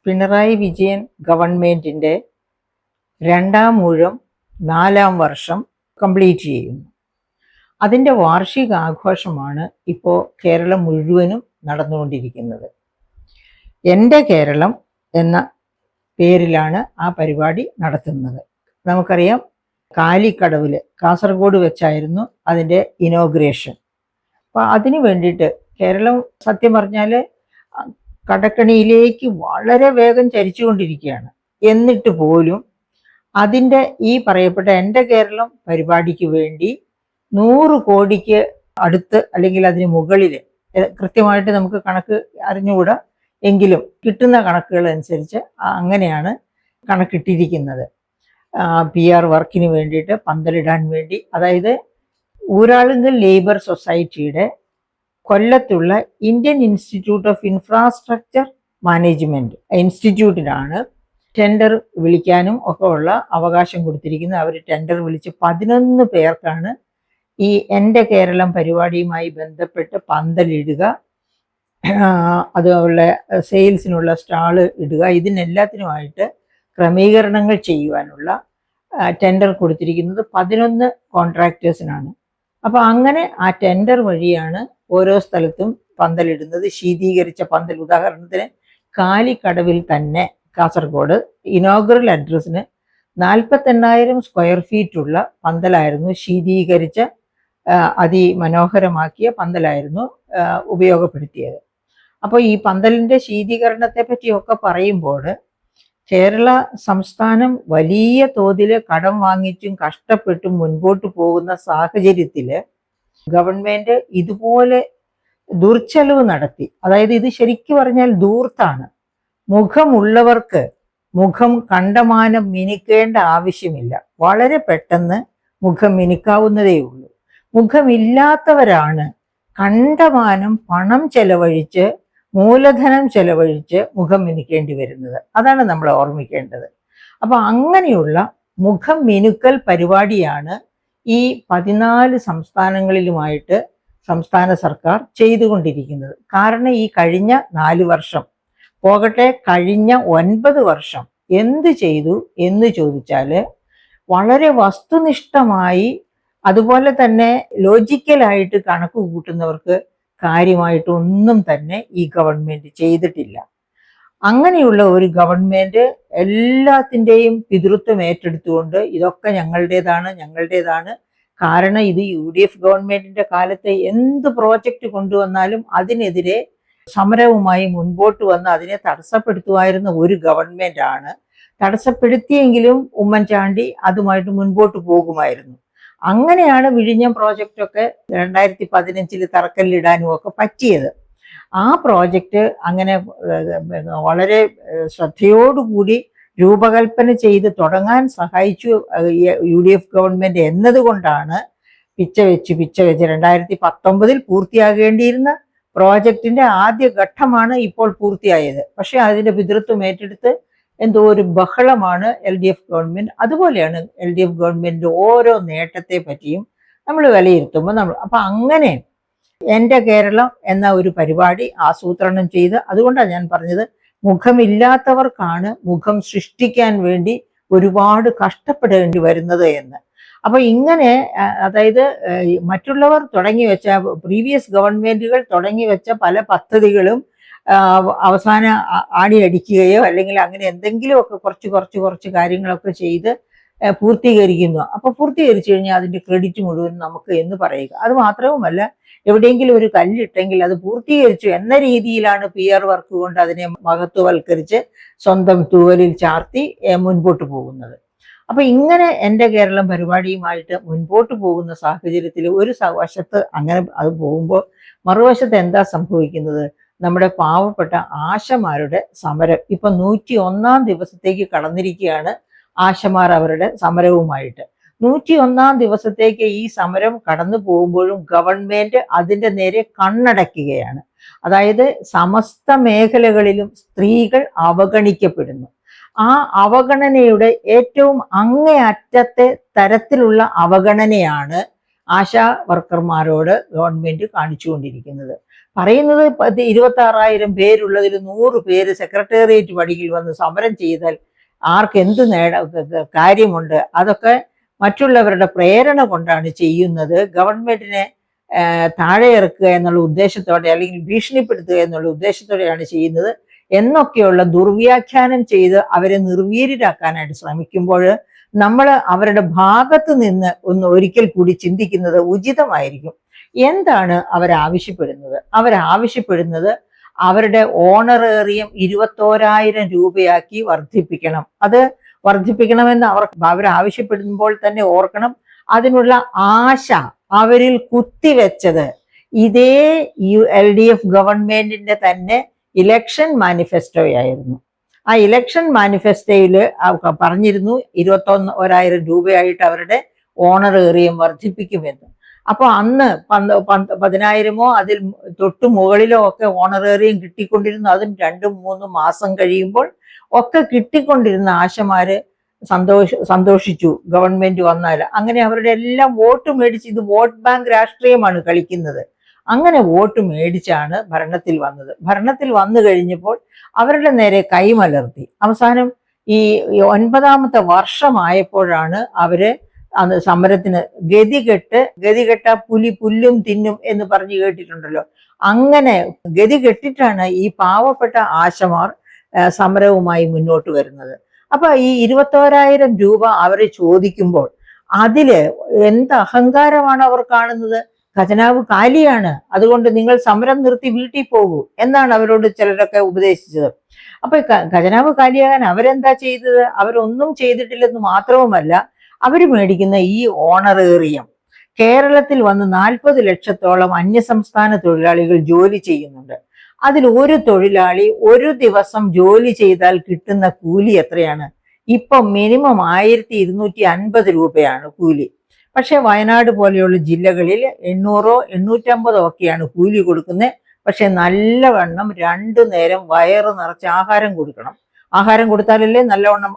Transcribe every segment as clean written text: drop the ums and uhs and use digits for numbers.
പിണറായി വിജയൻ ഗവൺമെൻറ്റിൻ്റെ രണ്ടാം ഊഴം 4-ാം വർഷം കംപ്ലീറ്റ് ചെയ്യുന്നു. അതിൻ്റെ വാർഷികാഘോഷമാണ് ഇപ്പോൾ കേരളം മുഴുവനും നടന്നുകൊണ്ടിരിക്കുന്നത്. എൻ്റെ കേരളം എന്ന പേരിലാണ് ആ പരിപാടി നടത്തുന്നത്. നമുക്കറിയാം, കാലിക്കടവിൽ കാസർഗോഡ് വെച്ചായിരുന്നു അതിൻ്റെ ഇനോഗ്രേഷൻ. അപ്പോൾ അതിന് വേണ്ടിയിട്ട് കേരളം സത്യം പറഞ്ഞാൽ കടക്കണിയിലേക്ക് വളരെ വേഗം ചരിച്ചുകൊണ്ടിരിക്കുകയാണ്. എന്നിട്ട് പോലും അതിൻ്റെ ഈ പറയപ്പെട്ട എൻ്റെ കേരളം പരിപാടിക്ക് വേണ്ടി 100 കോടിക്ക് അടുത്ത് അല്ലെങ്കിൽ അതിന് മുകളിൽ, കൃത്യമായിട്ട് നമുക്ക് കണക്ക് അറിഞ്ഞുകൂടാ, എങ്കിലും കിട്ടുന്ന കണക്കുകൾ അനുസരിച്ച് അങ്ങനെയാണ് കണക്കിട്ടിരിക്കുന്നത്. PR വർക്കിന് വേണ്ടിയിട്ട് പന്തലിടാൻ വേണ്ടി, അതായത് ഊരാളുങ്കൽ ലേബർ സൊസൈറ്റിയുടെ കൊല്ലത്തുള്ള Indian institute of infrastructure management ഇൻസ്റ്റിറ്റ്യൂട്ടിനാണ് ടെൻഡർ വിളിക്കാനും ഒക്കെ ഉള്ള അവകാശം കൊടുത്തിരിക്കുന്നത്. അവർ ടെൻഡർ വിളിച്ച് 11 പേർക്കാണ് ഈ എൻ്റെ കേരളം പരിപാടിയുമായി ബന്ധപ്പെട്ട് പന്തലിടുക, അതുപോലെ സെയിൽസിനുള്ള സ്റ്റാള് ഇടുക, ഇതിനെല്ലാത്തിനുമായിട്ട് ക്രമീകരണങ്ങൾ ചെയ്യുവാനുള്ള ടെൻഡർ കൊടുത്തിരിക്കുന്നത് 11 കോൺട്രാക്ടേഴ്സിനാണ്. അപ്പോൾ അങ്ങനെ ആ ടെൻഡർ വഴിയാണ് ഓരോ സ്ഥലത്തും പന്തലിടുന്നത്. ശീതീകരിച്ച പന്തൽ, ഉദാഹരണത്തിന് കാലിക്കടവിൽ തന്നെ കാസർഗോഡ് ഇനോഗ്രൽ അഡ്രസ്സിന് 48,000 സ്ക്വയർ ഫീറ്റുള്ള പന്തലായിരുന്നു, ശീതീകരിച്ച അതിമനോഹരമാക്കിയ പന്തലായിരുന്നു ഉപയോഗപ്പെടുത്തിയത്. അപ്പോൾ ഈ പന്തലിൻ്റെ ശീതീകരണത്തെ പറ്റിയൊക്കെ പറയുമ്പോൾ കേരള സംസ്ഥാനം വലിയ തോതിൽ കടം വാങ്ങിച്ചും കഷ്ടപ്പെട്ടും മുൻപോട്ട് പോകുന്ന സാഹചര്യത്തിൽ ഗവൺമെൻറ് ഇതുപോലെ ദുർച്ചെലവ് നടത്തി. അതായത് ഇത് ശരിക്കും പറഞ്ഞാൽ ധൂർത്താണ്. മുഖമുള്ളവർക്ക് മുഖം കണ്ടമാനം മിനുക്കേണ്ട ആവശ്യമില്ല, വളരെ പെട്ടെന്ന് മുഖം മിനുക്കാവുന്നതേ ഉള്ളൂ. മുഖമില്ലാത്തവരാണ് കണ്ടമാനം പണം ചെലവഴിച്ച്, മൂലധനം ചെലവഴിച്ച് മുഖം മിനുക്കേണ്ടി വരുന്നത്. അതാണ് നമ്മൾ ഓർമ്മിക്കേണ്ടത്. അപ്പോൾ അങ്ങനെയുള്ള മുഖം മിനുക്കൽ പരിപാടിയാണ് ഈ 14 സംസ്ഥാനങ്ങളിലുമായിട്ട് സംസ്ഥാന സർക്കാർ ചെയ്തുകൊണ്ടിരിക്കുന്നത്. കാരണം ഈ കഴിഞ്ഞ 4 വർഷം പോകട്ടെ, കഴിഞ്ഞ 9 വർഷം എന്ത് ചെയ്തു എന്ന് ചോദിച്ചാൽ വളരെ വസ്തുനിഷ്ഠമായി, അതുപോലെ തന്നെ ലോജിക്കലായിട്ട് കണക്ക് കൂട്ടുന്നവർക്ക് കാര്യമായിട്ടൊന്നും തന്നെ ഈ ഗവൺമെൻറ് ചെയ്തിട്ടില്ല. അങ്ങനെയുള്ള ഒരു ഗവൺമെൻറ് എല്ലാത്തിൻ്റെയും പിതൃത്വം ഏറ്റെടുത്തുകൊണ്ട് ഇതൊക്കെ ഞങ്ങളുടേതാണ്, കാരണം ഇത് UDF ഗവൺമെൻറ്റിൻ്റെ കാലത്ത് എന്ത് പ്രോജക്റ്റ് കൊണ്ടുവന്നാലും അതിനെതിരെ സമരവുമായി മുൻപോട്ട് വന്ന് അതിനെ തടസ്സപ്പെടുത്തുമായിരുന്ന ഒരു ഗവൺമെൻറ്റാണ്. തടസ്സപ്പെടുത്തിയെങ്കിലും ഉമ്മൻചാണ്ടി അതുമായിട്ട് മുൻപോട്ട് പോകുമായിരുന്നു. അങ്ങനെയാണ് വിഴിഞ്ഞം പ്രോജക്റ്റൊക്കെ 2015 തറക്കല്ലിടാനും ഒക്കെ പറ്റിയത്. ആ പ്രോജക്റ്റ് അങ്ങനെ വളരെ ശ്രദ്ധയോടുകൂടി രൂപകൽപ്പന ചെയ്ത് തുടങ്ങാൻ സഹായിച്ചു UDF ഗവൺമെൻറ് എന്നതുകൊണ്ടാണ് പിച്ച വെച്ച് 2019 പൂർത്തിയാകേണ്ടിയിരുന്ന പ്രോജക്റ്റിൻ്റെ ആദ്യ ഘട്ടമാണ് ഇപ്പോൾ പൂർത്തിയായത്. പക്ഷെ അതിൻ്റെ പിതൃത്വം ഏറ്റെടുത്ത് എന്തോ ഒരു ബഹളമാണ് LDF ഗവൺമെൻറ്. അതുപോലെയാണ് LDF ഗവൺമെൻറ് ഓരോ നേട്ടത്തെ പറ്റിയും നമ്മൾ വിലയിരുത്തുമ്പോൾ അപ്പം അങ്ങനെ എൻ്റെ കേരളം എന്ന ഒരു പരിപാടി ആസൂത്രണം ചെയ്ത്, അതുകൊണ്ടാണ് ഞാൻ പറഞ്ഞത് മുഖമില്ലാത്തവർക്കാണ് മുഖം സൃഷ്ടിക്കാൻ വേണ്ടി ഒരുപാട് കഷ്ടപ്പെടേണ്ടി വരുന്നത് എന്ന്. അപ്പോൾ ഇങ്ങനെ, അതായത് മറ്റുള്ളവർ തുടങ്ങി വെച്ച, പ്രീവിയസ് ഗവൺമെൻറ്റുകൾ തുടങ്ങി വെച്ച പല പദ്ധതികളും അവസാനം ആണിയടിക്കുകയോ അല്ലെങ്കിൽ അങ്ങനെ എന്തെങ്കിലുമൊക്കെ കുറച്ച് കാര്യങ്ങളൊക്കെ ചെയ്ത് പൂർത്തീകരിക്കുന്നു. അപ്പോൾ പൂർത്തീകരിച്ചു കഴിഞ്ഞാൽ അതിൻ്റെ ക്രെഡിറ്റ് മുഴുവൻ നമുക്ക് എന്ന് പറയുക. അത് മാത്രവുമല്ല, എവിടെയെങ്കിലും ഒരു കല്ലിട്ടെങ്കിൽ അത് പൂർത്തീകരിച്ചു എന്ന രീതിയിലാണ് PR വർക്ക് കൊണ്ട് അതിനെ മഹത്വവൽക്കരിച്ച് സ്വന്തം തൂവലിൽ ചാർത്തി മുൻപോട്ട് പോകുന്നത്. അപ്പം ഇങ്ങനെ എൻ്റെ കേരളം പരിപാടിയുമായിട്ട് മുൻപോട്ട് പോകുന്ന സാഹചര്യത്തിൽ ഒരു വശത്ത് അങ്ങനെ അത് പോകുമ്പോൾ മറുവശത്ത് എന്താ സംഭവിക്കുന്നത്? നമ്മുടെ പാവപ്പെട്ട ആശമാരുടെ സമരം ഇപ്പം 101-ാം ദിവസത്തേക്ക് കടന്നിരിക്കുകയാണ്. ആശമാർ അവരുടെ സമരവുമായിട്ട് 101-ാം ദിവസത്തേക്ക് ഈ സമരം കടന്നു പോകുമ്പോഴും ഗവൺമെൻറ് അതിൻ്റെ നേരെ കണ്ണടയ്ക്കുകയാണ്. അതായത് സമസ്ത മേഖലകളിലും സ്ത്രീകൾ അവഗണിക്കപ്പെടുന്നു. ആ അവഗണനയുടെ ഏറ്റവും അങ്ങേയറ്റത്തെ തരത്തിലുള്ള അവഗണനയാണ് ആശാ വർക്കർമാരോട് ഗവൺമെൻറ് കാണിച്ചുകൊണ്ടിരിക്കുന്നത്. പറയുന്നത് 26,000 പേരുള്ളതിൽ 100 പേര് സെക്രട്ടേറിയറ്റ് പടിയിൽ വന്ന് സമരം ചെയ്താൽ ആർക്ക് എന്ത് കാര്യമുണ്ട്? അതൊക്കെ മറ്റുള്ളവരുടെ പ്രേരണ കൊണ്ടാണ് ചെയ്യുന്നത്. ഗവൺമെന്റിനെ താഴെ ഇറക്കുക എന്നുള്ള ഉദ്ദേശത്തോടെ അല്ലെങ്കിൽ ഭീഷണിപ്പെടുത്തുക എന്നുള്ള ഉദ്ദേശത്തോടെയാണ് ചെയ്യുന്നത് എന്നൊക്കെയുള്ള ദുർവ്യാഖ്യാനം ചെയ്ത് അവരെ നിർവീര്യരാക്കാനായിട്ട് ശ്രമിക്കുമ്പോൾ നമ്മൾ അവരുടെ ഭാഗത്ത് നിന്ന് ഒരിക്കൽ കൂടി ചിന്തിക്കുന്നത് ഉചിതമായിരിക്കും. എന്താണ് അവരാവശ്യപ്പെടുന്നത്? അവരാവശ്യപ്പെടുന്നത് അവരുടെ ഓണറേറിയം 21,000 രൂപയാക്കി വർദ്ധിപ്പിക്കണം. അത് വർദ്ധിപ്പിക്കണമെന്ന് അവരാവശ്യപ്പെടുമ്പോൾ തന്നെ ഓർക്കണം, അതിനുള്ള ആശ അവരിൽ കുത്തിവെച്ചത് ഇതേ LDF ഗവൺമെന്റിന്റെ തന്നെ ഇലക്ഷൻ മാനിഫെസ്റ്റോയായിരുന്നു. ആ ഇലക്ഷൻ മാനിഫെസ്റ്റോയിൽ പറഞ്ഞിരുന്നു 21,000 രൂപയായിട്ട് അവരുടെ ഓണറേറിയം വർദ്ധിപ്പിക്കുമെന്ന്. അപ്പോൾ അന്ന് 10,000 അതിൽ തൊട്ട് മുകളിലോ ഒക്കെ ഓണറേറിയം കിട്ടിക്കൊണ്ടിരുന്നു. അതും 2-3 മാസം കഴിയുമ്പോൾ ഒക്കെ കിട്ടിക്കൊണ്ടിരുന്ന ആശമാര് സന്തോഷിച്ചു ഗവൺമെന്റ് വന്നാൽ. അങ്ങനെ അവരുടെ എല്ലാം വോട്ട് മേടിച്ച്, ഇത് വോട്ട് ബാങ്ക് രാഷ്ട്രീയമാണ് കളിക്കുന്നത്. അങ്ങനെ വോട്ട് മേടിച്ചാണ് ഭരണത്തിൽ വന്നത്. ഭരണത്തിൽ വന്നു കഴിഞ്ഞപ്പോൾ അവരുടെ നേരെ കൈമലർത്തി. അവസാനം ഈ 9ാമത്തെ വർഷമായപ്പോഴാണ് അവര് അന്ന് സമരത്തിന് ഗതികെട്ട പുലി പുല്ലും തിന്നും എന്ന് പറഞ്ഞു കേട്ടിട്ടുണ്ടല്ലോ. അങ്ങനെ ഗതികെട്ടിട്ടാണ് ഈ പാവപ്പെട്ട ആശമാർ സമരവുമായി മുന്നോട്ട് വരുന്നത്. അപ്പൊ ഈ 21,000 രൂപ അവരെ ചോദിക്കുമ്പോൾ അതില് എന്ത് അഹങ്കാരമാണ് അവർ കാണുന്നത്? ഖജനാവ് കാലിയാണ്, അതുകൊണ്ട് നിങ്ങൾ സമരം നിർത്തി വീട്ടിൽ പോകൂ എന്നാണ് അവരോട് ചിലരൊക്കെ ഉപദേശിച്ചത്. അപ്പൊ ഖജനാവ് കാലിയാകാൻ അവരെന്താ ചെയ്തത്? അവരൊന്നും ചെയ്തിട്ടില്ലെന്ന് മാത്രവുമല്ല, അവർ മേടിക്കുന്ന ഈ ഓണറേറിയം കേരളത്തിൽ വന്ന് 40 ലക്ഷത്തോളം അന്യസംസ്ഥാന തൊഴിലാളികൾ ജോലി ചെയ്യുന്നുണ്ട്. അതിൽ ഒരു തൊഴിലാളി ഒരു ദിവസം ജോലി ചെയ്താൽ കിട്ടുന്ന കൂലി എത്രയാണ്? ഇപ്പൊ മിനിമം 1,250 രൂപയാണ് കൂലി. പക്ഷെ വയനാട് പോലെയുള്ള ജില്ലകളിൽ 800-850 ഒക്കെയാണ് കൂലി കൊടുക്കുന്നത്. പക്ഷെ നല്ലവണ്ണം 2 നേരം വയറ് നിറച്ച് ആഹാരം കൊടുക്കണം. ആഹാരം കൊടുത്താലല്ലേ നല്ലവണ്ണം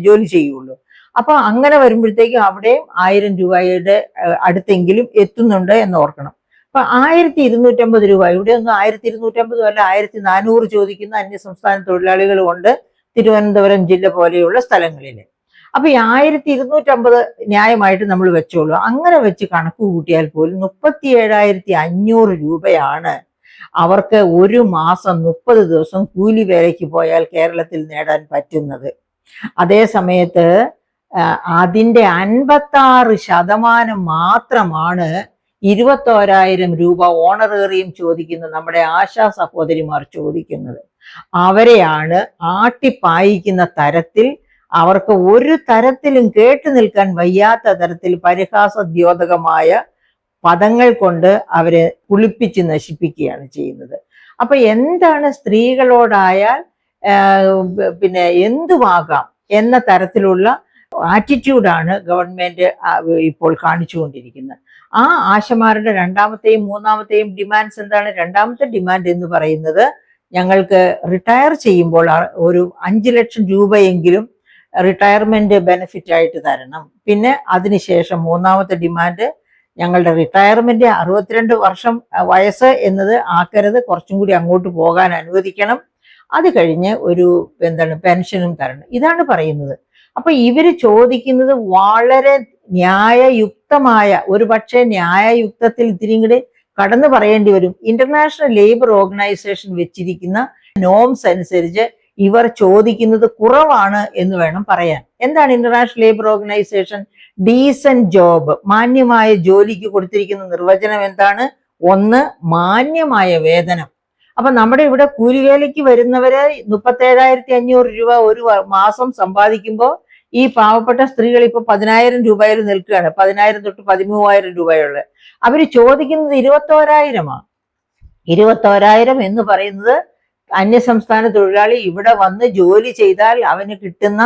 ജോലി ചെയ്യുള്ളൂ. അപ്പൊ അങ്ങനെ വരുമ്പോഴത്തേക്കും അവിടെയും 1000 രൂപയുടെ അടുത്തെങ്കിലും എത്തുന്നുണ്ട് എന്ന് ഓർക്കണം. അപ്പൊ 1,250 രൂപ, ഇവിടെ ഒന്നും 1,250 അല്ല 1,400 ചോദിക്കുന്ന അന്യസംസ്ഥാന തൊഴിലാളികളും ഉണ്ട് തിരുവനന്തപുരം ജില്ല പോലെയുള്ള സ്ഥലങ്ങളിൽ. അപ്പൊ ഈ 1,250 ന്യായമായിട്ട് നമ്മൾ വെച്ചോളൂ. അങ്ങനെ വെച്ച് കണക്ക് കൂട്ടിയാൽ പോലും 37,500 രൂപയാണ് അവർക്ക് ഒരു മാസം 30 ദിവസം കൂലി വേലയ്ക്ക് പോയാൽ കേരളത്തിൽ നേടാൻ പറ്റുന്നത്. അതേ സമയത്ത് അതിൻ്റെ 56% മാത്രമാണ് 21,000 രൂപ ഓണറേറിയം ചോദിക്കുന്ന നമ്മുടെ ആശാ സഹോദരിമാർ ചോദിക്കുന്നത്. അവരെയാണ് ആട്ടിപ്പായിക്കുന്ന തരത്തിൽ, അവർക്ക് ഒരു തരത്തിലും കേട്ടു നിൽക്കാൻ വയ്യാത്ത തരത്തിൽ പരിഹാസദ്യോതകമായ പദങ്ങൾ കൊണ്ട് അവരെ കുളിപ്പിച്ച് നശിപ്പിക്കുകയാണ് ചെയ്യുന്നത്. അപ്പൊ എന്താണ് സ്ത്രീകളോടായാൽ പിന്നെ എന്തുമാകാം എന്ന തരത്തിലുള്ള ആറ്റിറ്റ്യൂഡാണ് ഗവൺമെന്റ് ഇപ്പോൾ കാണിച്ചുകൊണ്ടിരിക്കുന്നത്. ആ ആശമാരുടെ 2ാമത്തെയും 3ാമത്തെയും ഡിമാൻഡ്സ് എന്താണ്? 2ാമത്തെ ഡിമാൻഡ് എന്ന് പറയുന്നത്, ഞങ്ങൾക്ക് റിട്ടയർ ചെയ്യുമ്പോൾ ഒരു 5 ലക്ഷം രൂപയെങ്കിലും റിട്ടയർമെന്റ് ബെനിഫിറ്റ് ആയിട്ട് തരണം. പിന്നെ അതിനുശേഷം 3ാമത്തെ ഡിമാൻഡ്, ഞങ്ങളുടെ റിട്ടയർമെന്റ് 62 വർഷം വയസ്സ് എന്നത് ആക്കരുത്, കുറച്ചും കൂടി അങ്ങോട്ട് പോകാൻ അനുവദിക്കണം. അത് കഴിഞ്ഞ് ഒരു പെൻഷനും തരണം. ഇതാണ് പറയുന്നത്. അപ്പൊ ഇവര് ചോദിക്കുന്നത് വളരെ ന്യായയുക്തമായ, ഒരു പക്ഷേ ന്യായയുക്തത്തിൽ ഇത്തിരി കൂടി കടന്നു പറയേണ്ടി വരും. ഇന്റർനാഷണൽ ലേബർ ഓർഗനൈസേഷൻ വെച്ചിരിക്കുന്ന നോംസ് അനുസരിച്ച് ഇവർ ചോദിക്കുന്നത് കുറവാണ് എന്ന് വേണം പറയാൻ. എന്താണ് international labour organisation? Decent job, മാന്യമായ ജോലിക്ക് കൊടുത്തിരിക്കുന്ന നിർവചനം എന്താണ്? 1, മാന്യമായ വേതനം. അപ്പൊ നമ്മുടെ ഇവിടെ കൂലിവേലയ്ക്ക് വരുന്നവര് 37,500 രൂപ ഒരു മാസം സമ്പാദിക്കുമ്പോൾ ഈ പാവപ്പെട്ട സ്ത്രീകൾ ഇപ്പൊ 10,000 രൂപയിൽ നിൽക്കുകയാണ്. 10,000 തൊട്ട് 13,000 രൂപയുള്ള അവര് ചോദിക്കുന്നത് 21,000. 21,000 എന്ന് പറയുന്നത് അന്യസംസ്ഥാന തൊഴിലാളി ഇവിടെ വന്ന് ജോലി ചെയ്താൽ അവന് കിട്ടുന്ന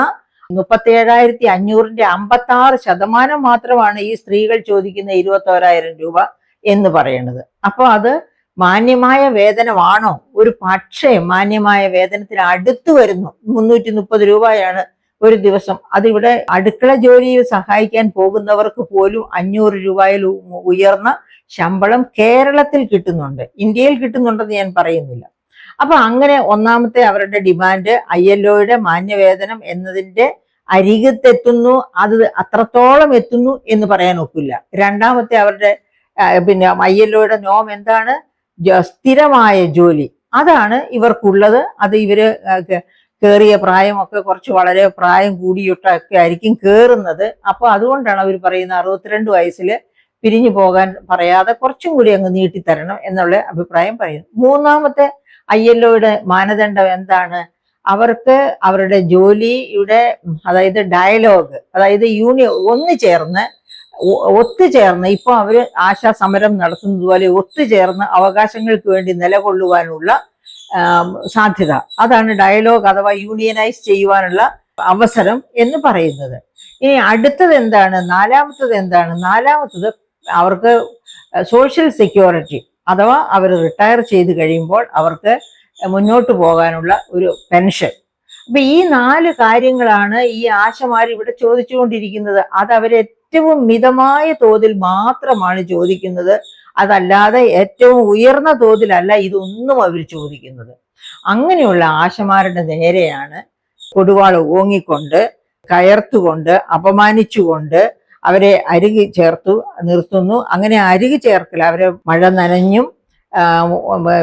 37,500ന്റെ 56% മാത്രമാണ് ഈ സ്ത്രീകൾ ചോദിക്കുന്ന 21,000 രൂപ എന്ന് പറയുന്നത്. അപ്പൊ അത് മാന്യമായ വേതനമാണോ? ഒരു പക്ഷേ മാന്യമായ വേതനത്തിന് അടുത്ത് വരുന്നു. 330 രൂപയാണ് ഒരു ദിവസം. അതിവിടെ അടുക്കള ജോലിയിൽ സഹായിക്കാൻ പോകുന്നവർക്ക് പോലും 500 രൂപയിൽ ഉയർന്ന ശമ്പളം കേരളത്തിൽ കിട്ടുന്നുണ്ട്. ഇന്ത്യയിൽ കിട്ടുന്നുണ്ടെന്ന് ഞാൻ പറയുന്നില്ല. അപ്പൊ അങ്ങനെ ഒന്നാമത്തെ അവരുടെ ഡിമാൻഡ് ILOയുടെ മാന്യവേതനം എന്നതിന്റെ അരികത്തെത്തുന്നു, അത് അത്രത്തോളം എത്തുന്നു എന്ന് പറയാൻ ഒക്കില്ല. രണ്ടാമത്തെ അവരുടെ പിന്നെ ILOയുടെ നോം എന്താണ്? സ്ഥിരമായ ജോലി, അതാണ് ഇവർക്കുള്ളത്. അത് ഇവര് കയറിയ പ്രായമൊക്കെ കുറച്ച് വളരെ പ്രായം കൂടിയിട്ടൊക്കെ ആയിരിക്കും കയറുന്നത്. അപ്പൊ അതുകൊണ്ടാണ് അവർ പറയുന്നത് 62 വയസ്സിൽ പിരിഞ്ഞു പോകാൻ പറയാതെ കുറച്ചും കൂടി അങ്ങ് നീട്ടിത്തരണം എന്നുള്ള അഭിപ്രായം പറയുന്നു. മൂന്നാമത്തെ ILOയുടെ മാനദണ്ഡം എന്താണ്? അവർക്ക് അവരുടെ ജോലിയുടെ, അതായത് ഡയലോഗ്, അതായത് യൂണിയൻ ഒത്തുചേർന്ന് ഇപ്പൊ അവര് ആശാ സമരം നടത്തുന്നത് പോലെ ഒത്തുചേർന്ന് അവകാശങ്ങൾക്ക് വേണ്ടി നിലകൊള്ളുവാനുള്ള സാധ്യത, അതാണ് ഡയലോഗ് അഥവാ യൂണിയനൈസ് ചെയ്യുവാനുള്ള അവസരം എന്ന് പറയുന്നത്. ഇനി അടുത്തത് എന്താണ്? നാലാമത്തത് അവർക്ക് സോഷ്യൽ സെക്യൂരിറ്റി, അഥവാ അവർ റിട്ടയർ ചെയ്ത് കഴിയുമ്പോൾ അവർക്ക് മുന്നോട്ട് പോകാനുള്ള ഒരു പെൻഷൻ. അപ്പൊ ഈ 4 കാര്യങ്ങളാണ് ഈ ആശമാർ ഇവിടെ ചോദിച്ചുകൊണ്ടിരിക്കുന്നത്. അത് അവരേറ്റവും മിതമായ തോതിൽ മാത്രമാണ് ചോദിക്കുന്നത്, അതല്ലാതെ ഏറ്റവും ഉയർന്ന തോതിലല്ല ഇതൊന്നും അവർ ചോദിക്കുന്നത്. അങ്ങനെയുള്ള ആശമാരുടെ നേരെയാണ് കൊടുവാൾ ഓങ്ങിക്കൊണ്ട്, കയർത്തുകൊണ്ട്, അപമാനിച്ചുകൊണ്ട് അവരെ അരികി ചേർത്തു നിർത്തുന്നു. അങ്ങനെ അരികി ചേർക്കൽ, അവരെ മഴ നനഞ്ഞും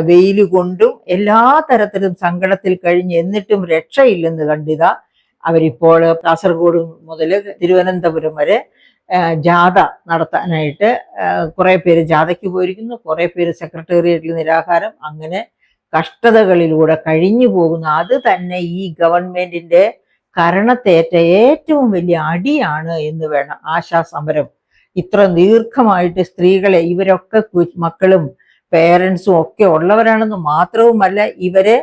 വെയിൽ കൊണ്ടും എല്ലാ തരത്തിലും സങ്കടത്തിൽ കഴിഞ്ഞ് എന്നിട്ടും രക്ഷയില്ലെന്ന് കണ്ടിത അവരിപ്പോൾ കാസർഗോഡ് മുതൽ തിരുവനന്തപുരം വരെ ജാഥ നടത്താനായിട്ട് കുറെ പേര് ജാഥയ്ക്ക് പോയിരിക്കുന്നു, കുറെ പേര് സെക്രട്ടേറിയറ്റിൽ നിരാഹാരം, അങ്ങനെ കഷ്ടതകളിലൂടെ കഴിഞ്ഞു പോകുന്നു. അത് തന്നെ ഈ ഗവൺമെന്റിന്റെ കരണത്തേറ്റ ഏറ്റവും വലിയ അടിയാണ് എന്ന് വേണം. ആശാ സമരം ഇത്ര ദീർഘമായിട്ട് സ്ത്രീകളെ, ഇവരൊക്കെ മക്കളും പേരൻസും ഒക്കെ ഉള്ളവരാണെന്ന് മാത്രവുമല്ല, ഇവര്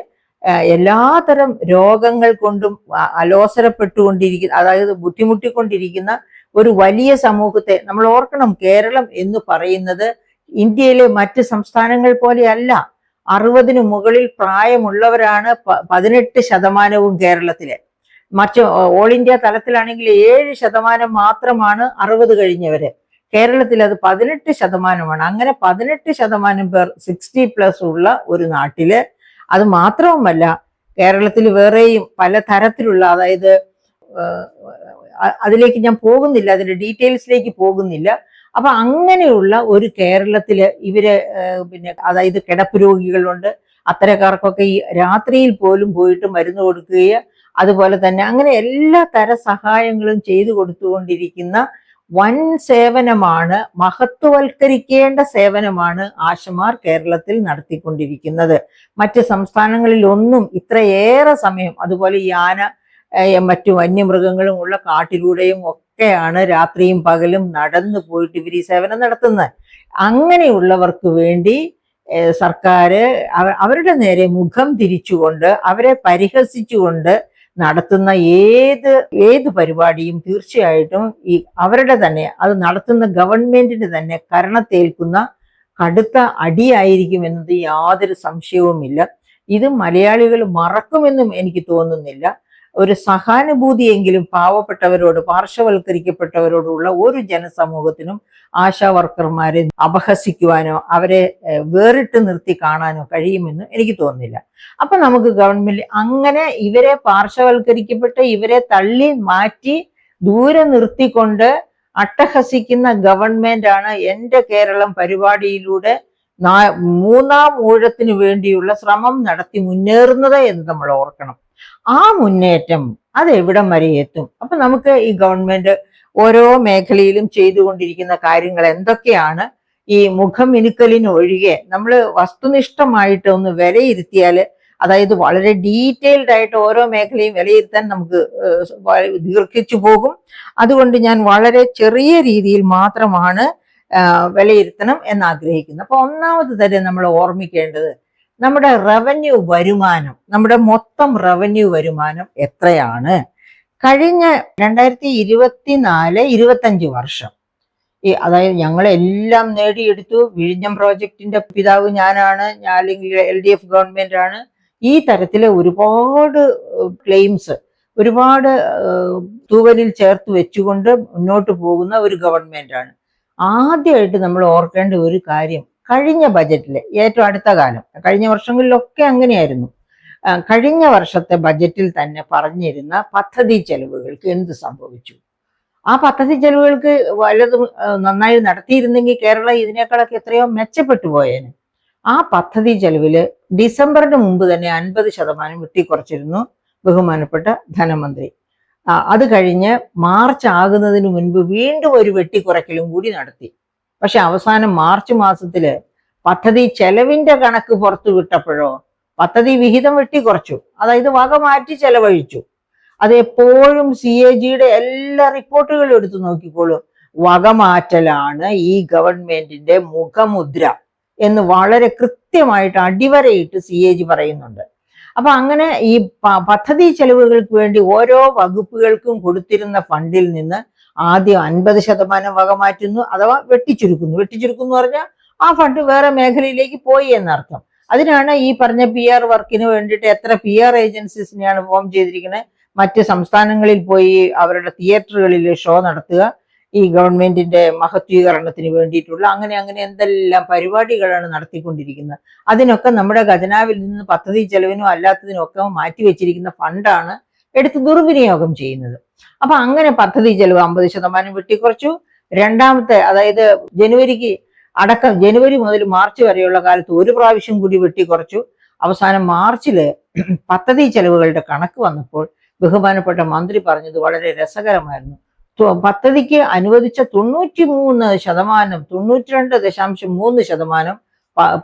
എല്ലാതരം രോഗങ്ങൾ കൊണ്ടും അലോസരപ്പെട്ടുകൊണ്ടിരിക്കുന്ന, അതായത് ബുദ്ധിമുട്ടിക്കൊണ്ടിരിക്കുന്ന ഒരു വലിയ സമൂഹത്തെ നമ്മൾ ഓർക്കണം. കേരളം എന്ന് പറയുന്നത് ഇന്ത്യയിലെ മറ്റ് സംസ്ഥാനങ്ങൾ പോലെയല്ല. 60-ന് മുകളിൽ പ്രായമുള്ളവരാണ് 18% കേരളത്തിലെ. മറ്റ് ഓൾ ഇന്ത്യ തലത്തിലാണെങ്കിൽ 7% മാത്രമാണ് 60 കഴിഞ്ഞവര്. കേരളത്തിൽ അത് 18%. അങ്ങനെ 18% പേർ 60+ ഉള്ള ഒരു നാട്ടില്, അത് മാത്രവുമല്ല കേരളത്തിൽ വേറെയും പല തരത്തിലുള്ള, അതായത് അതിലേക്ക് ഞാൻ പോകുന്നില്ല, അതിന്റെ ഡീറ്റെയിൽസിലേക്ക് പോകുന്നില്ല. അപ്പൊ അങ്ങനെയുള്ള ഒരു കേരളത്തില് ഇവര് അതായത് കിടപ്പ് രോഗികളുണ്ട്, അത്തരക്കാർക്കൊക്കെ ഈ രാത്രിയിൽ പോലും പോയിട്ട് മരുന്ന് കൊടുക്കുകയും അതുപോലെ തന്നെ അങ്ങനെ എല്ലാ തര സഹായങ്ങളും ചെയ്തു കൊടുത്തുകൊണ്ടിരിക്കുന്ന വൻ സേവനമാണ്, മഹത്വവൽക്കരിക്കേണ്ട സേവനമാണ് ആശമാർ കേരളത്തിൽ നടത്തിക്കൊണ്ടിരിക്കുന്നത്. മറ്റ് സംസ്ഥാനങ്ങളിലൊന്നും ഇത്രയേറെ സമയം, അതുപോലെ ഈ ആന മറ്റു വന്യമൃഗങ്ങളും ഉള്ള കാട്ടിലൂടെയും ഒക്കെയാണ് രാത്രിയും പകലും നടന്നു പോയിട്ട് ഇവർ ഈ സേവനം നടത്തുന്നത്. അങ്ങനെയുള്ളവർക്ക് വേണ്ടി സർക്കാർ അവരുടെ നേരെ മുഖം തിരിച്ചുകൊണ്ട്, അവരെ പരിഹസിച്ചുകൊണ്ട് നടത്തുന്ന ഏത് പരിപാടിയും തീർച്ചയായിട്ടും ഈ അവരുടെ തന്നെ, അത് നടത്തുന്ന ഗവൺമെന്റിന് തന്നെ കരണത്തേൽക്കുന്ന കടുത്ത അടിയായിരിക്കും എന്നത് യാതൊരു സംശയവുമില്ല. ഇത് മലയാളികൾ മറക്കുമെന്നും എനിക്ക് തോന്നുന്നില്ല. ഒരു സഹാനുഭൂതിയെങ്കിലും പാവപ്പെട്ടവരോട്, പാർശ്വവൽക്കരിക്കപ്പെട്ടവരോടുള്ള ഒരു ജനസമൂഹത്തിനും ആശാ വർക്കർമാരെ അപഹസിക്കുവാനോ അവരെ വേറിട്ട് നിർത്തി കാണാനോ കഴിയുമെന്ന് എനിക്ക് തോന്നുന്നില്ല. അപ്പൊ നമുക്ക് ഗവൺമെന്റ് അങ്ങനെ ഇവരെ പാർശ്വവൽക്കരിക്കപ്പെട്ട് ഇവരെ തള്ളി മാറ്റി ദൂരെ നിർത്തിക്കൊണ്ട് അട്ടഹസിക്കുന്ന ഗവൺമെന്റ് ആണ് എൻ്റെ കേരളം പരിപാടിയിലൂടെ 3-ാം ഊഴത്തിന് വേണ്ടിയുള്ള ശ്രമം നടത്തി മുന്നേറുന്നത് എന്ന് നമ്മൾ ഓർക്കണം. ആ മുന്നേറ്റം അത് എവിടം വരെ എത്തും? അപ്പൊ നമുക്ക് ഈ ഗവൺമെന്റ് ഓരോ മേഖലയിലും ചെയ്തുകൊണ്ടിരിക്കുന്ന കാര്യങ്ങൾ എന്തൊക്കെയാണ്, ഈ മുഖം മിനുക്കലിന് ഒഴികെ നമ്മൾ വസ്തുനിഷ്ഠമായിട്ട് ഒന്ന് വിലയിരുത്തിയാൽ, അതായത് വളരെ ഡീറ്റെയിൽഡ് ആയിട്ട് ഓരോ മേഖലയും വിലയിരുത്താൻ നമുക്ക് ദീർഘിച്ചു പോകും. അതുകൊണ്ട് ഞാൻ വളരെ ചെറിയ രീതിയിൽ മാത്രമാണ് വിലയിരുത്തണം എന്നാഗ്രഹിക്കുന്നത്. അപ്പൊ ഒന്നാമത് തന്നെ നമ്മൾ ഓർമ്മിക്കേണ്ടത്, നമ്മുടെ റവന്യൂ വരുമാനം, നമ്മുടെ മൊത്തം റവന്യൂ വരുമാനം എത്രയാണ്? കഴിഞ്ഞ 2024-25 വർഷം, അതായത് ഞങ്ങളെല്ലാം നേടിയെടുത്തു. വിഴിഞ്ഞം പ്രോജക്റ്റിന്റെ പിതാവ് ഞാനാണ്, അല്ലെങ്കിൽ LDF ഗവൺമെന്റ് ആണ്. ഈ തരത്തിലെ ഒരുപാട് ക്ലെയിംസ് ഒരുപാട് തൂവലിൽ ചേർത്ത് വെച്ചുകൊണ്ട് മുന്നോട്ട് പോകുന്ന ഒരു ഗവൺമെന്റാണ്. ആദ്യമായിട്ട് നമ്മൾ ഓർക്കേണ്ട ഒരു കാര്യം, കഴിഞ്ഞ ബജറ്റിൽ ഏറ്റവും അടുത്ത കാലം, കഴിഞ്ഞ വർഷങ്ങളിലൊക്കെ അങ്ങനെയായിരുന്നു, കഴിഞ്ഞ വർഷത്തെ ബജറ്റിൽ തന്നെ പറഞ്ഞിരുന്ന പദ്ധതി ചെലവുകൾക്ക് എന്ത് സംഭവിച്ചു? ആ പദ്ധതി ചെലവുകൾക്ക് വല്ലതും നന്നായി നടത്തിയിരുന്നെങ്കിൽ കേരളം ഇതിനേക്കാളൊക്കെ എത്രയോ മെച്ചപ്പെട്ടു പോയേനെ. ആ പദ്ധതി ചെലവില് ഡിസംബറിന് മുമ്പ് തന്നെ 50% വെട്ടിക്കുറച്ചിരുന്നു ബഹുമാനപ്പെട്ട ധനമന്ത്രി. അത് കഴിഞ്ഞ് മാർച്ച് ആകുന്നതിന് മുൻപ് വീണ്ടും ഒരു വെട്ടിക്കുറയ്ക്കലും കൂടി നടത്തി. പക്ഷെ അവസാനം മാർച്ച് മാസത്തില് പദ്ധതി ചെലവിന്റെ കണക്ക് പുറത്തു വിട്ടപ്പോഴോ പദ്ധതി വിഹിതം വെട്ടിക്കുറച്ചു, അതായത് വക മാറ്റി ചെലവഴിച്ചു. അത് എപ്പോഴും CAG-യുടെ എല്ലാ റിപ്പോർട്ടുകളും എടുത്തു നോക്കിക്കോളൂ, വകമാറ്റലാണ് ഈ ഗവൺമെന്റിന്റെ മുഖമുദ്ര എന്ന് വളരെ കൃത്യമായിട്ട് അടിവരയിട്ട് CAG പറയുന്നുണ്ട്. അപ്പൊ അങ്ങനെ ഈ പദ്ധതി ചെലവുകൾക്ക് വേണ്ടി ഓരോ വകുപ്പുകൾക്കും കൊടുത്തിരുന്ന ഫണ്ടിൽ നിന്ന് ആദ്യം 50% വക മാറ്റുന്നു, അഥവാ വെട്ടിച്ചുരുക്കുന്നു. വെട്ടിച്ചുരുക്കുന്നു പറഞ്ഞാൽ ആ ഫണ്ട് വേറെ മേഖലയിലേക്ക് പോയി എന്നർത്ഥം. അതിനാണ് ഈ പറഞ്ഞ PR വർക്കിന് വേണ്ടിയിട്ട് എത്ര PR ഏജൻസീസിനെയാണ് ഫോം ചെയ്തിരിക്കുന്നത്, മറ്റ് സംസ്ഥാനങ്ങളിൽ പോയി അവരുടെ തിയേറ്ററുകളിൽ ഷോ നടത്തുക, ഈ ഗവൺമെന്റിന്റെ മഹത്വീകരണത്തിന് വേണ്ടിയിട്ടുള്ള അങ്ങനെ എന്തെല്ലാം പരിപാടികളാണ് നടത്തിക്കൊണ്ടിരിക്കുന്നത്. അതിനൊക്കെ നമ്മുടെ ഖജനാവിൽ നിന്ന് പദ്ധതി ചെലവിനും അല്ലാത്തതിനും ഒക്കെ മാറ്റിവെച്ചിരിക്കുന്ന ഫണ്ടാണ് എടുത്ത് ദുർവിനിയോഗം ചെയ്യുന്നത്. അപ്പൊ അങ്ങനെ പദ്ധതി ചെലവ് 50% വെട്ടിക്കുറച്ചു. രണ്ടാമത്തെ, അതായത് ജനുവരി മുതൽ മാർച്ച് വരെയുള്ള കാലത്ത് ഒരു പ്രാവശ്യം കൂടി വെട്ടിക്കുറച്ചു. അവസാനം മാർച്ചില് പദ്ധതി ചെലവുകളുടെ കണക്ക് വന്നപ്പോൾ ബഹുമാനപ്പെട്ട മന്ത്രി പറഞ്ഞത് വളരെ രസകരമായിരുന്നു. പദ്ധതിക്ക് അനുവദിച്ച 92.3%